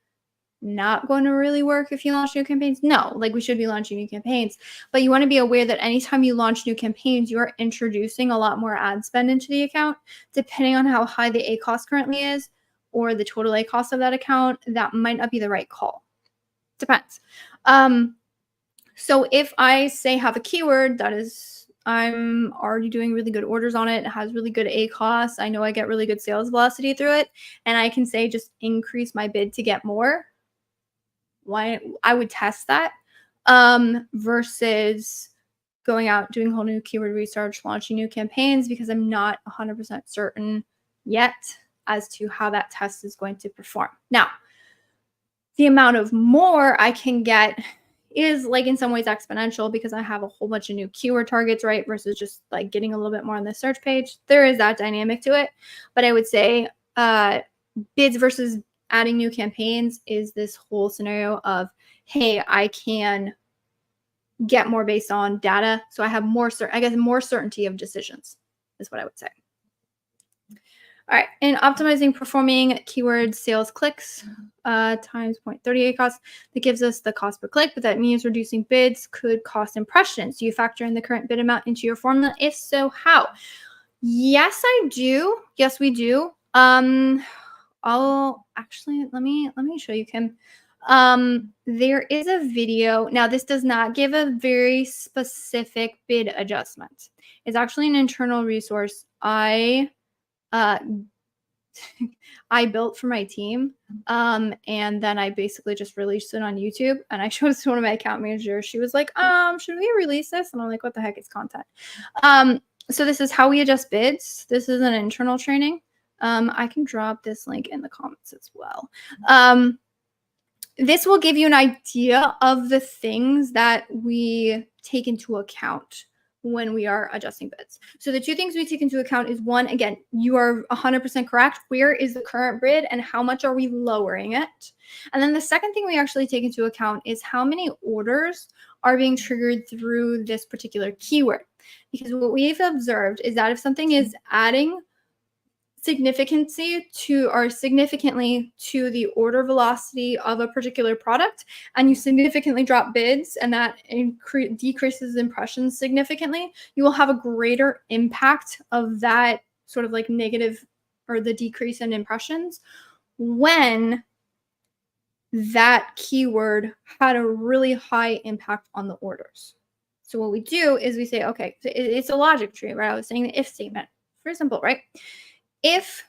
not going to really work if you launch new campaigns? No, like we should be launching new campaigns, but you want to be aware that anytime you launch new campaigns, you are introducing a lot more ad spend into the account. Depending on how high the ACoS currently is or the total ACoS of that account, that might not be the right call. Depends. So if I say have a keyword that is, I'm already doing really good orders on it, it has really good ACoS, I know I get really good sales velocity through it, and I can say just increase my bid to get more, why I would test that versus going out, doing whole new keyword research, launching new campaigns, because I'm not 100% certain yet as to how that test is going to perform. Now, the amount of more I can get is like in some ways exponential because I have a whole bunch of new keyword targets, right? Versus just like getting a little bit more on the search page. There is that dynamic to it. But I would say bids versus adding new campaigns is this whole scenario of, hey, I can get more based on data. So I have more certainty of decisions is what I would say. All right, in optimizing performing keyword sales clicks times 0.38 cost, that gives us the cost per click, but that means reducing bids could cost impressions. Do you factor in the current bid amount into your formula? If so, how? Yes, I do. Yes, we do. I'll actually let me show you, Kim. There is a video. Now, this does not give a very specific bid adjustment. It's actually an internal resource I built for my team. And then I basically just released it on YouTube, and I showed it to one of my account managers. She was like, should we release this? And I'm like, what the heck, it's content. So this is how we adjust bids. This is an internal training. I can drop this link in the comments as well. This will give you an idea of the things that we take into account when we are adjusting bids. So the two things we take into account is, one, again, you are 100% correct. Where is the current bid and how much are we lowering it? And then the second thing we actually take into account is how many orders are being triggered through this particular keyword. Because what we've observed is that if something is adding significantly to the order velocity of a particular product, and you significantly drop bids and that decreases impressions significantly, you will have a greater impact of that sort of like negative or the decrease in impressions when that keyword had a really high impact on the orders. So what we do is we say, okay, so it's a logic tree, right? I was saying the if statement. Very simple, right? If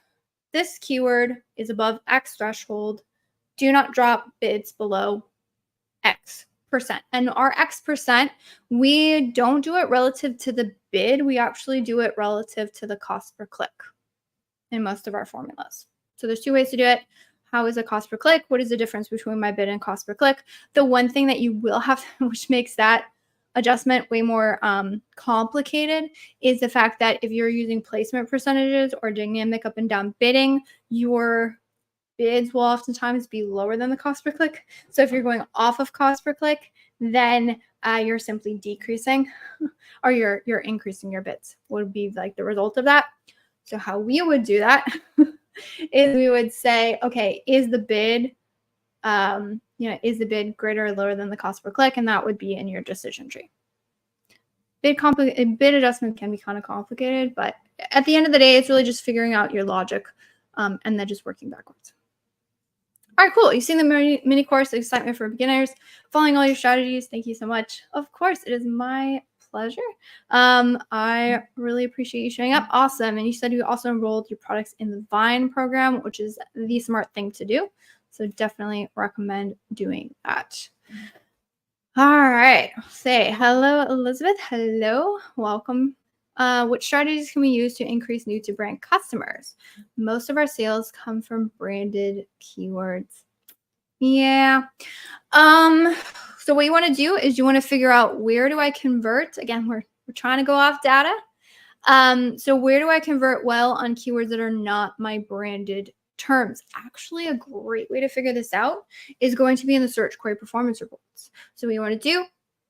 this keyword is above X threshold, do not drop bids below X percent. And our X percent, we don't do it relative to the bid. We actually do it relative to the cost per click in most of our formulas. So there's two ways to do it. How is the cost per click? What is the difference between my bid and cost per click? The one thing that you will have, which makes that adjustment way more complicated, is the fact that if you're using placement percentages or dynamic up and down bidding, your bids will oftentimes be lower than the cost per click. So if you're going off of cost per click, then you're simply decreasing or you're increasing your bids would be like the result of that. So how we would do that is we would say, okay, is the bid is the bid greater or lower than the cost per click? And that would be in your decision tree. Bid adjustment can be kind of complicated, but at the end of the day, it's really just figuring out your logic and then just working backwards. All right, cool. You've seen the mini course, Excitement for Beginners, following all your strategies. Thank you so much. Of course, it is my pleasure. I really appreciate you showing up. Awesome. And you said you also enrolled your products in the Vine program, which is the smart thing to do. So definitely recommend doing that. All right. Say hello, Elizabeth. Hello. Welcome. Which strategies can we use to increase new to brand customers? Most of our sales come from branded keywords. Yeah. So what you want to do is you want to figure out, where do I convert? Again, we're trying to go off data. So where do I convert well on keywords that are not my branded terms? Actually, a great way to figure this out is going to be in the search query performance reports. So what you want to do,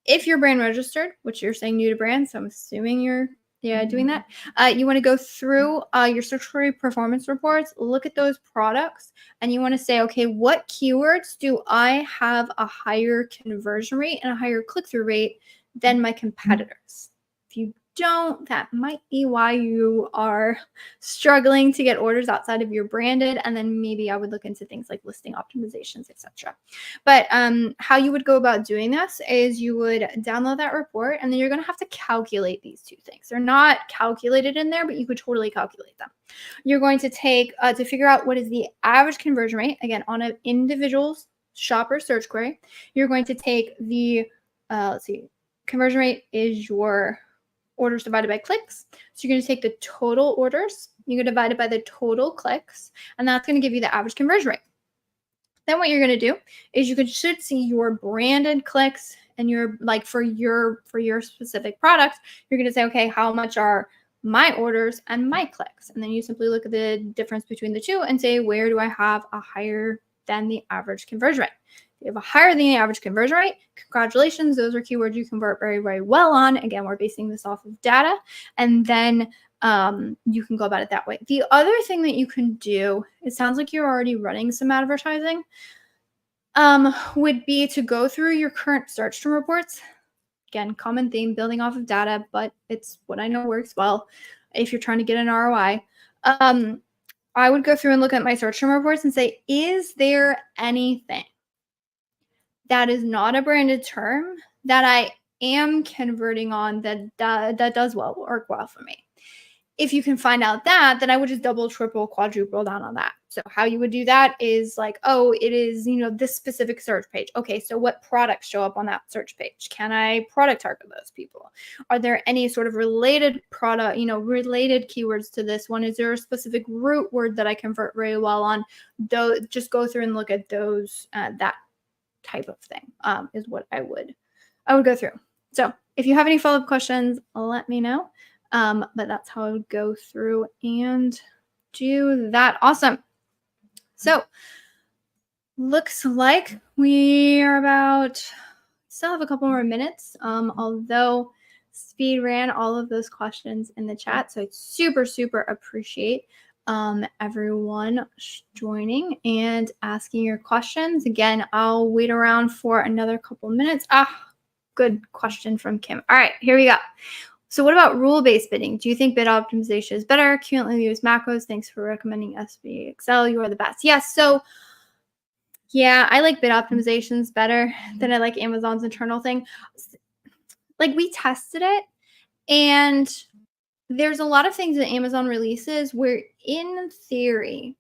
if you're brand registered, which you're saying new to brand, so I'm assuming you're doing that, you want to go through your search query performance reports, look at those products, and you want to say, okay, what keywords do I have a higher conversion rate and a higher click-through rate than my competitors? If you don't, that might be why you are struggling to get orders outside of your branded, and then maybe I would look into things like listing optimizations, etc. But how you would go about doing this is you would download that report, and then you're going to have to calculate these two things. They're not calculated in there, but you could totally calculate them. You're going to take to figure out what is the average conversion rate, again, on an individual shopper search query. You're going to take the conversion rate is your orders divided by clicks. So you're going to take the total orders, you're going to divide it by the total clicks, and that's going to give you the average conversion rate. Then what you're going to do is you should see your branded clicks, and your for your specific product, you're going to say, okay, how much are my orders and my clicks? And then you simply look at the difference between the two and say, where do I have a higher than the average conversion rate? If you have a higher than the average conversion rate, congratulations. Those are keywords you convert very, very well on. Again, we're basing this off of data, and then you can go about it that way. The other thing that you can do, it sounds like you're already running some advertising, would be to go through your current search term reports. Again, common theme, building off of data, but it's what I know works well if you're trying to get an ROI. I would go through and look at my search term reports and say, is there anything that is not a branded term that I am converting on that does work well for me? If you can find out that, then I would just double, triple, quadruple down on that. So how you would do that is like, oh, it is, this specific search page. Okay, so what products show up on that search page? Can I product target those people? Are there any sort of related product, related keywords to this one? Is there a specific root word that I convert very well on? Just go through and look at those, that type of thing is what I would go through. So if you have any follow-up questions, let me know. But that's how I would go through and do that. Awesome. So looks like we are still have a couple more minutes. Although speed ran all of those questions in the chat. So I super, super appreciate everyone joining and asking your questions. Again, I'll wait around for another couple minutes. Good question from Kim. All right, here we go. So what about rule-based bidding? Do you think bid optimization is better? Currently use macros. Thanks for recommending SPXL. You are the best. Yes. So yeah, I like bid optimizations better than I like Amazon's internal thing. Like, we tested it, and there's a lot of things that Amazon releases where in theory,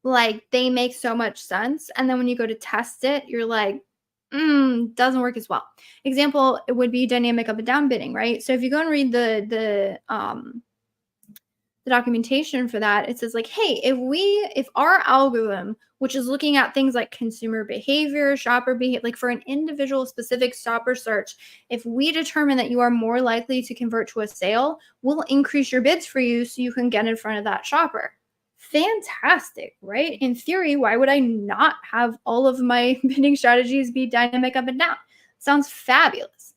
like, they make so much sense. And then when you go to test it, you're like, doesn't work as well. Example, it would be dynamic up and down bidding, right? So if you go and read the documentation for that, it says like, hey, if our algorithm, which is looking at things like consumer behavior, shopper behavior, like for an individual specific shopper search, if we determine that you are more likely to convert to a sale, we'll increase your bids for you so you can get in front of that shopper. Fantastic, right? In theory, why would I not have all of my bidding strategies be dynamic up and down? Sounds fabulous.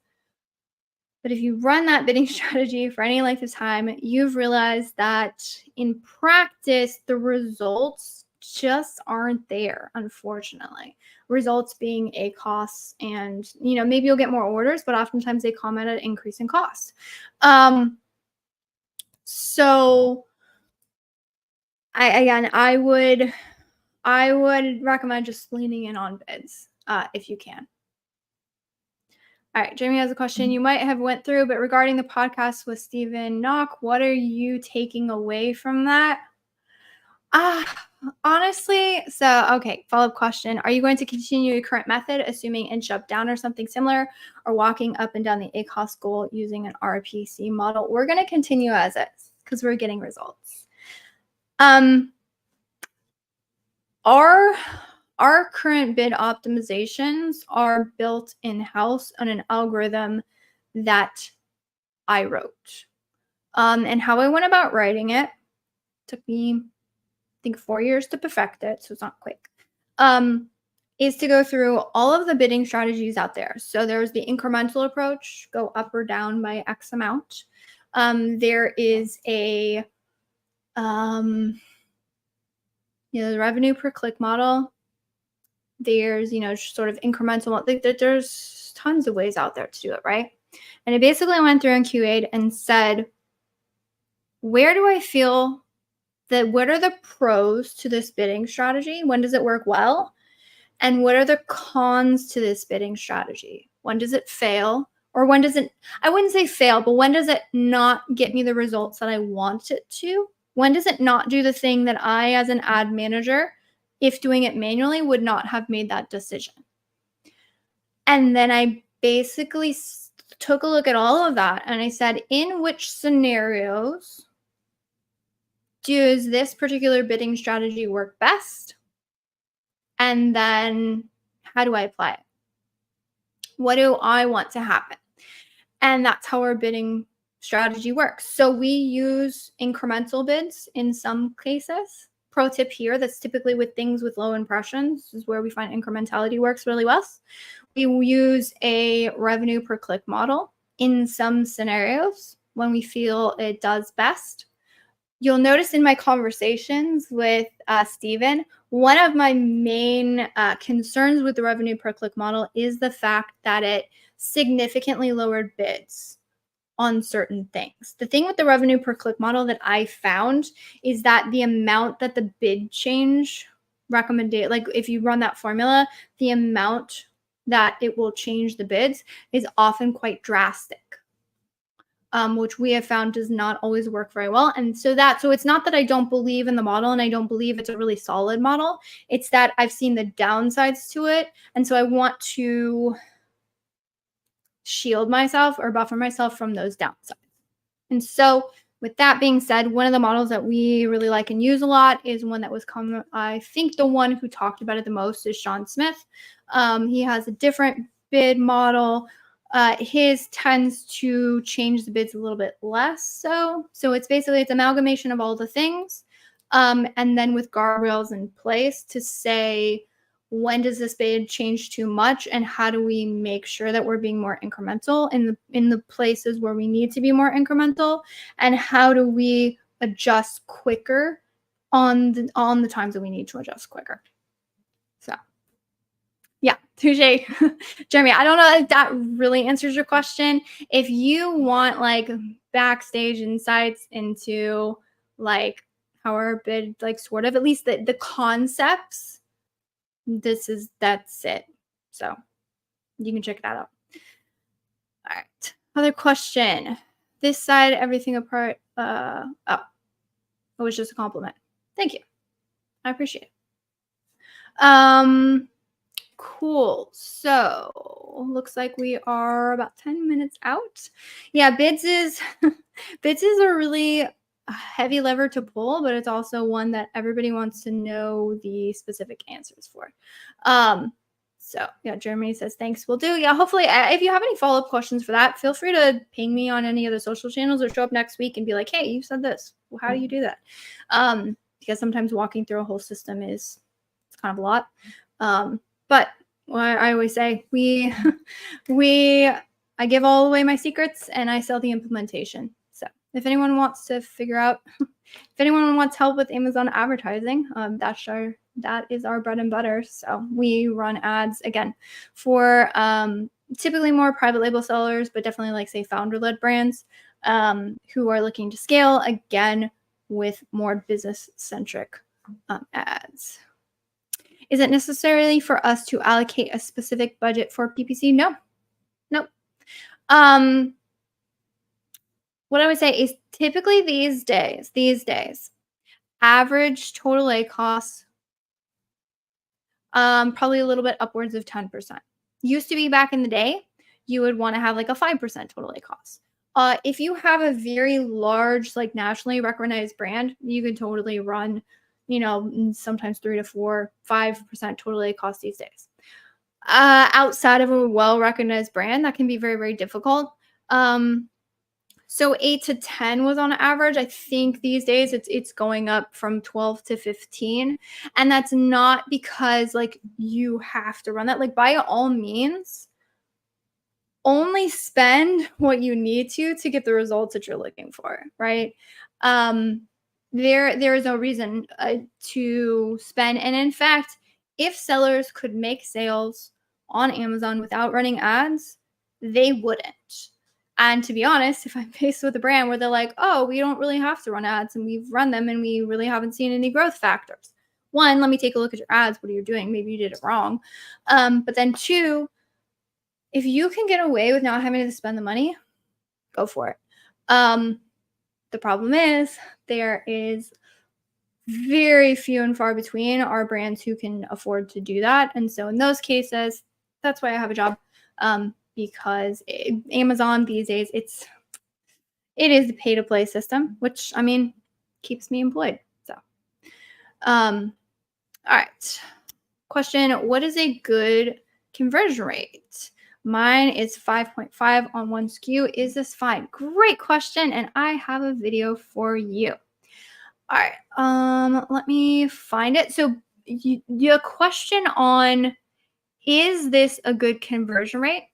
But if you run that bidding strategy for any length of time, you've realized that in practice, the results just aren't there, unfortunately. Results being ACoS, and maybe you'll get more orders, but oftentimes they come at an increase in cost. So I would recommend just leaning in on bids if you can. All right, Jamie has a question you might have went through, but regarding the podcast with Stephen Knock, what are you taking away from that? Honestly, okay, follow-up question. Are you going to continue your current method, assuming inch up, down, or something similar, or walking up and down the ACoS goal using an RPC model? We're going to continue as is because we're getting results. Our current bid optimizations are built in-house on an algorithm that I wrote. And how I went about writing it took me, I think, 4 years to perfect it, so it's not quick, is to go through all of the bidding strategies out there. So there's the incremental approach, go up or down by X amount. There is a the revenue per click model. There's, sort of incremental. There's tons of ways out there to do it, right? And I basically went through and QA'd and said, where do I feel that, what are the pros to this bidding strategy? When does it work well? And what are the cons to this bidding strategy? When does it fail? Or when does it, I wouldn't say fail, but when does it not get me the results that I want it to? When does it not do the thing that I, as an ad manager, if doing it manually, would not have made that decision? And then I basically took a look at all of that and I said, in which scenarios does this particular bidding strategy work best? And then how do I apply it? What do I want to happen? And that's how our bidding strategy works. So we use incremental bids in some cases. Pro tip here, that's typically with things with low impressions. This is where we find incrementality works really well. We use a revenue per click model in some scenarios when we feel it does best. You'll notice in my conversations with Stephen, one of my main concerns with the revenue per click model is the fact that it significantly lowered bids on certain things. The thing with the revenue per click model that I found is that the amount that the bid change recommended, like if you run that formula, the amount that it will change the bids is often quite drastic. Which we have found does not always work very well. And so it's not that I don't believe in the model and I don't believe it's a really solid model. It's that I've seen the downsides to it. And so I want to shield myself or buffer myself from those downsides. And so with that being said, one of the models that we really like and use a lot is one that was I think the one who talked about it the most is Sean Smith. He has a different bid model. His tends to change the bids a little bit less so. So it's amalgamation of all the things. And then with guardrails in place to say, when does this bid change too much? And how do we make sure that we're being more incremental in the places where we need to be more incremental? And how do we adjust quicker on the times that we need to adjust quicker? So. Yeah, touche. Jeremy, I don't know if that really answers your question. If you want like backstage insights into like how our bid, like sort of at least the concepts, that's it. So you can check that out. All right. Other question. This side, everything apart. It was just a compliment. Thank you. I appreciate it. Cool. So looks like we are about 10 minutes out. Yeah, bids is a really heavy lever to pull, but it's also one that everybody wants to know the specific answers for. So yeah, Jeremy says thanks. Will do. Yeah, hopefully if you have any follow-up questions for that, feel free to ping me on any of the social channels or show up next week and be like, hey, you said this. Well, how do you do that? Because sometimes walking through a whole system it's kind of a lot. But I always say, I give all away my secrets and I sell the implementation. So if anyone wants to figure out, if anyone wants help with Amazon advertising, that is our bread and butter. So we run ads again for typically more private label sellers, but definitely like say founder-led brands who are looking to scale again with more business-centric ads. Is it necessarily for us to allocate a specific budget for PPC? No. Nope. What I would say is typically these days, average total A costs, probably a little bit upwards of 10%. Used to be back in the day, you would want to have like a 5% total A cost. If you have a very large, like nationally recognized brand, you can totally run, sometimes 3 to 4, 5% total A cost these days. Outside of a well-recognized brand, that can be very, very difficult. So 8 to 10 was on average. I think these days it's going up from 12 to 15. And that's not because like you have to run that. Like by all means, only spend what you need to get the results that you're looking for, right? There is no reason to spend. And in fact, if sellers could make sales on Amazon without running ads, they wouldn't. And to be honest, if I'm faced with a brand where they're like, oh, we don't really have to run ads and we've run them and we really haven't seen any growth factors. One, let me take a look at your ads. What are you doing? Maybe you did it wrong. But then two, if you can get away with not having to spend the money, go for it. The problem is there is very few and far between are brands who can afford to do that. And so in those cases, that's why I have a job. Because Amazon these days, it is the pay to play system, which I mean, keeps me employed. So, all right. Question, what is a good conversion rate? Mine is 5.5 on one SKU. Is this fine? Great question. And I have a video for you. All right. Let me find it. So your question on, is this a good conversion rate?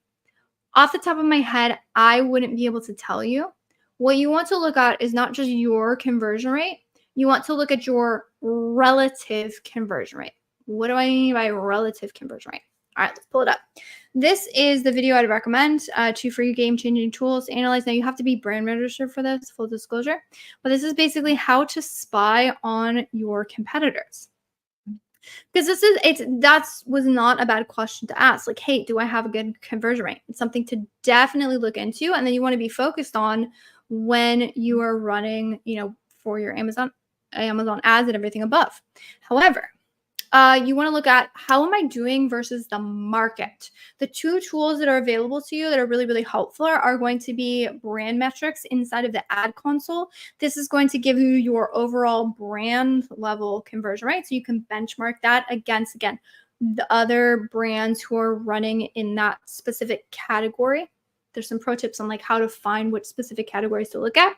Off the top of my head, I wouldn't be able to tell you. What you want to look at is not just your conversion rate. You want to look at your relative conversion rate. What do I mean by relative conversion rate? All right, let's pull it up. This is the video I'd recommend, 2 free game-changing tools to analyze. Now, you have to be brand registered for this, full disclosure. But this is basically how to spy on your competitors. Because that was not a bad question to ask. Like, hey, do I have a good conversion rate? It's something to definitely look into. And then you want to be focused on when you are running, for your Amazon ads and everything above. However, you want to look at how am I doing versus the market. The 2 tools that are available to you that are really, really helpful are going to be brand metrics inside of the ad console. This is going to give you your overall brand level conversion rate. So you can benchmark that against, again, the other brands who are running in that specific category. There's some pro tips on like how to find which specific categories to look at.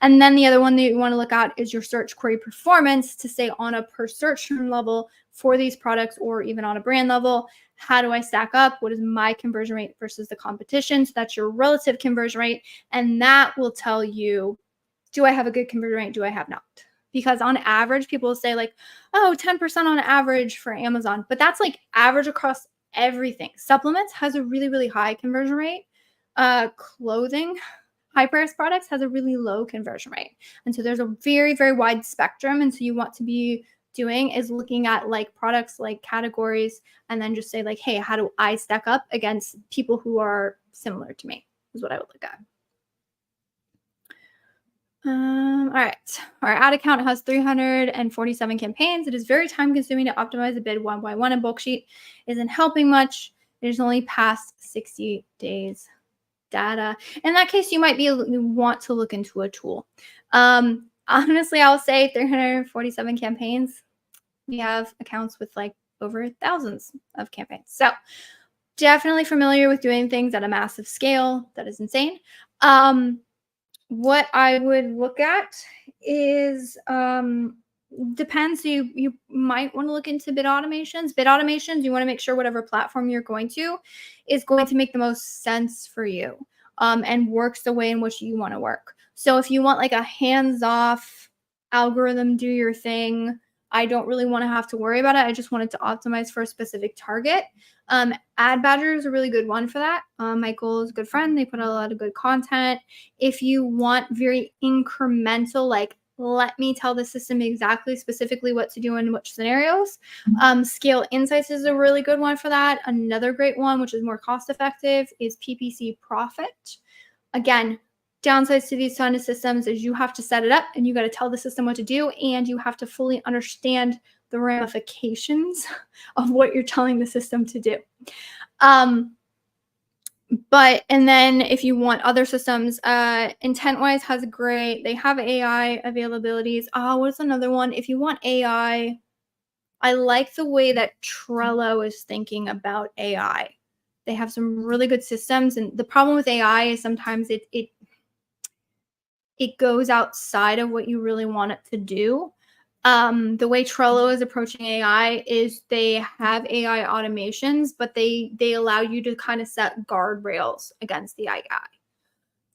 And then the other one that you want to look at is your search query performance to say on a per search term level for these products or even on a brand level, how do I stack up? What is my conversion rate versus the competition? So that's your relative conversion rate. And that will tell you, do I have a good conversion rate? Do I have not? Because on average, people will say like, oh, 10% on average for Amazon. But that's like average across everything. Supplements has a really, really high conversion rate. Clothing, high price products has a really low conversion rate. And so there's a very, very wide spectrum. And so you want to be doing is looking at like products, like categories, and then just say like, hey, how do I stack up against people who are similar to me is what I would look at. All right. Our ad account has 347 campaigns. It is very time consuming to optimize a bid one by one, and bulk sheet isn't helping much. It is only past 60 days data. In that case, you might want to look into a tool. Honestly, I'll say 347 campaigns. We have accounts with like over thousands of campaigns. So definitely familiar with doing things at a massive scale. That is insane. What I would look at is depends. So you might want to look into bid automations. Bid automations, you want to make sure whatever platform you're going to is going to make the most sense for you, and works the way in which you want to work. So if you want like a hands-off algorithm, do your thing, I don't really want to have to worry about it. I just wanted to optimize for a specific target. Ad Badger is a really good one for that. Michael is a good friend. They put out a lot of good content. If you want very incremental, like let me tell the system exactly specifically what to do in which scenarios, Scale Insights is a really good one for that. Another great one, which is more cost effective, is PPC Profit. Again, downsides to these kind of systems is you have to set it up and you got to tell the system what to do, and you have to fully understand the ramifications of what you're telling the system to do. And then if you want other systems, IntentWise has great, they have AI availabilities. What's another one? If you want AI, I like the way that Trello is thinking about AI. They have some really good systems, and the problem with AI is sometimes it goes outside of what you really want it to do. The way Trello is approaching AI is they have AI automations, but they allow you to kind of set guardrails against the AI.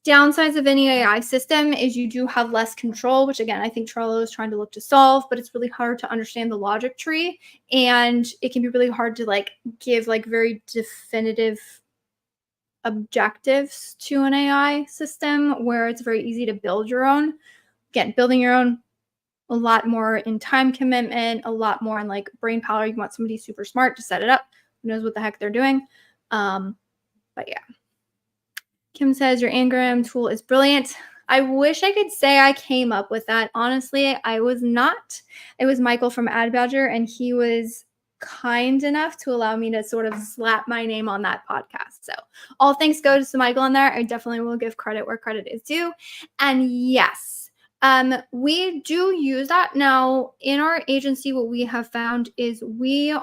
Downsides of any AI system is you do have less control, which again, I think Trello is trying to look to solve, but it's really hard to understand the logic tree. And it can be really hard to like give like very definitive objectives to an AI system where it's very easy to build your own. Again, building your own, a lot more in time commitment, a lot more in like brain power. You want somebody super smart to set it up, who knows what the heck they're doing. But yeah. Kim says your Angram tool is brilliant. I wish I could say I came up with that. Honestly, I was not. It was Michael from Ad Badger, and he was kind enough to allow me to sort of slap my name on that podcast. So all thanks go to Michael in there. I definitely will give credit where credit is due. And yes, we do use that. Now, in our agency, what we have found is we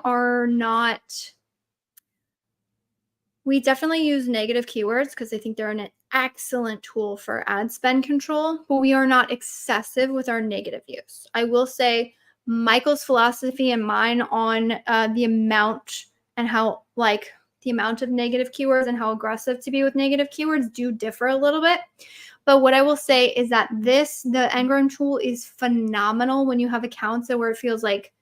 definitely use negative keywords because I think they're an excellent tool for ad spend control, but we are not excessive with our negative use. I will say Michael's philosophy and mine on the amount and how like the amount of negative keywords and how aggressive to be with negative keywords do differ a little bit. But what I will say is that the Ngram tool is phenomenal when you have accounts where it feels like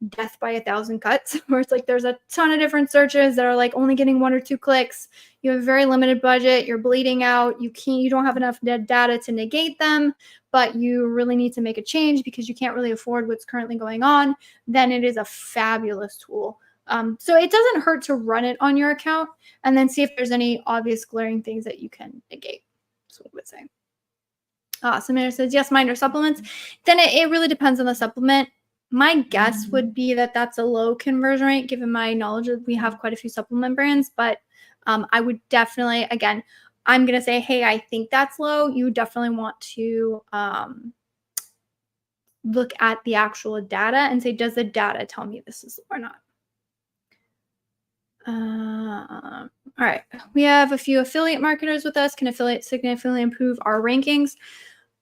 death by 1,000 cuts, where it's like there's a ton of different searches that are like only getting 1 or 2 clicks. You have a very limited budget. You're bleeding out. You don't have enough data to negate them, but you really need to make a change because you can't really afford what's currently going on. Then it is a fabulous tool. So it doesn't hurt to run it on your account and then see if there's any obvious glaring things that you can negate. That's what I would say. Samira says, yes, mine are supplements. Then it really depends on the supplement. My guess would be that that's a low conversion rate, given my knowledge that we have quite a few supplement brands. But I would definitely, again, I'm going to say, hey, I think that's low. You definitely want to look at the actual data and say, does the data tell me this is low or not? All right. We have a few affiliate marketers with us. Can affiliate significantly improve our rankings?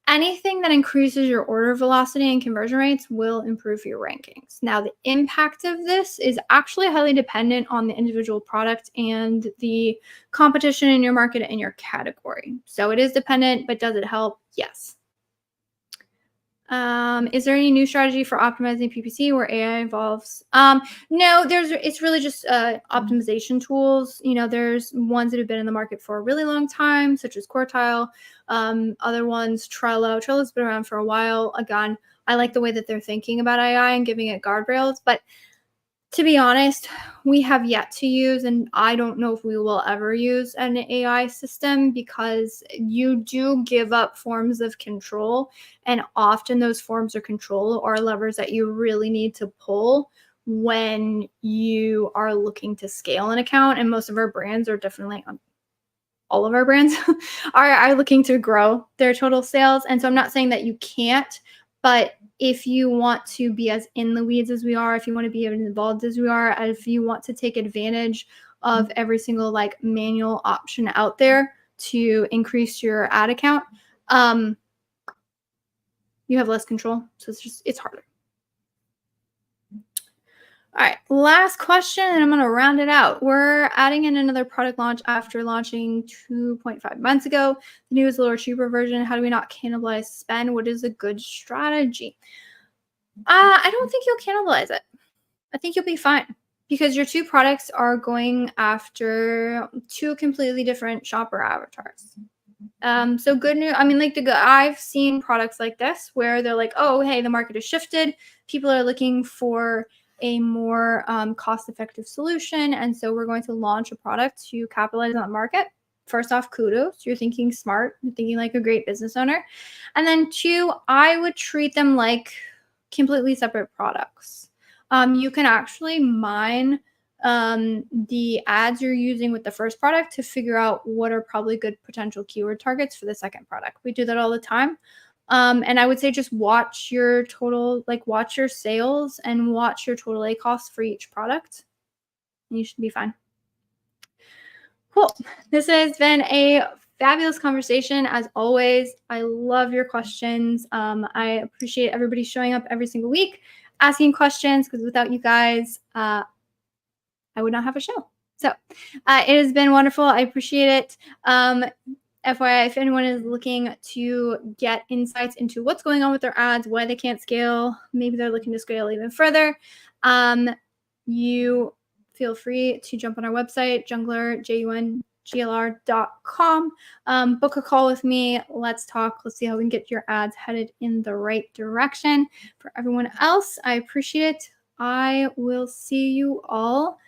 Anything that increases your order velocity and conversion rates will improve your rankings. Now, the impact of this is actually highly dependent on the individual product and the competition in your market and your category. So it is dependent, but does it help? Yes. Is there any new strategy for optimizing PPC where AI involves? No, it's really just optimization tools. You know, there's ones that have been in the market for a really long time, such as Quartile. Other ones, Trello. Trello's been around for a while. Again, I like the way that they're thinking about AI and giving it guardrails. But to be honest, we have yet to use, and I don't know if we will ever use an AI system because you do give up forms of control. And often those forms of control are levers that you really need to pull when you are looking to scale an account. And most of our brands are definitely, all of our brands are looking to grow their total sales. And so I'm not saying that you can't, but if you want to be as in the weeds as we are, if you want to be as involved as we are, if you want to take advantage of every single like manual option out there to increase your ad account, you have less control. So it's harder. All right, last question, and I'm going to round it out. We're adding in another product launch after launching 2.5 months ago. The new is a little cheaper version. How do we not cannibalize spend? What is a good strategy? I don't think you'll cannibalize it. I think you'll be fine because your two products are going after two completely different shopper avatars. So good news. I mean, I've seen products like this where they're like, oh, hey, the market has shifted. People are looking for a more cost-effective solution. And so we're going to launch a product to capitalize on the market. First off, kudos. You're thinking smart. You're thinking like a great business owner. And then two, I would treat them like completely separate products. You can actually mine the ads you're using with the first product to figure out what are probably good potential keyword targets for the second product. We do that all the time. And I would say just watch your total, watch your sales and watch your total A costs for each product. And you should be fine. Cool. This has been a fabulous conversation. As always, I love your questions. I appreciate everybody showing up every single week, asking questions, because without you guys, I would not have a show. So it has been wonderful. I appreciate it. FYI, if anyone is looking to get insights into what's going on with their ads, why they can't scale, maybe they're looking to scale even further, you feel free to jump on our website, Junglr, JUNGLR.com. Book a call with me. Let's talk. Let's see how we can get your ads headed in the right direction. For everyone else, I appreciate it. I will see you all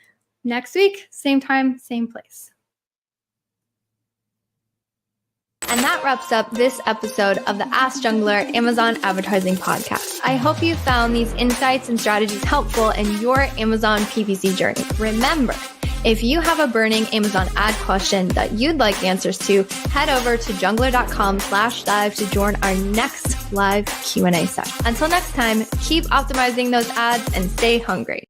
next week, same time, same place. And that wraps up this episode of the Ask Junglr Amazon Advertising Podcast. I hope you found these insights and strategies helpful in your Amazon PPC journey. Remember, if you have a burning Amazon ad question that you'd like answers to, head over to junglr.com/live to join our next live Q&A session. Until next time, keep optimizing those ads and stay hungry.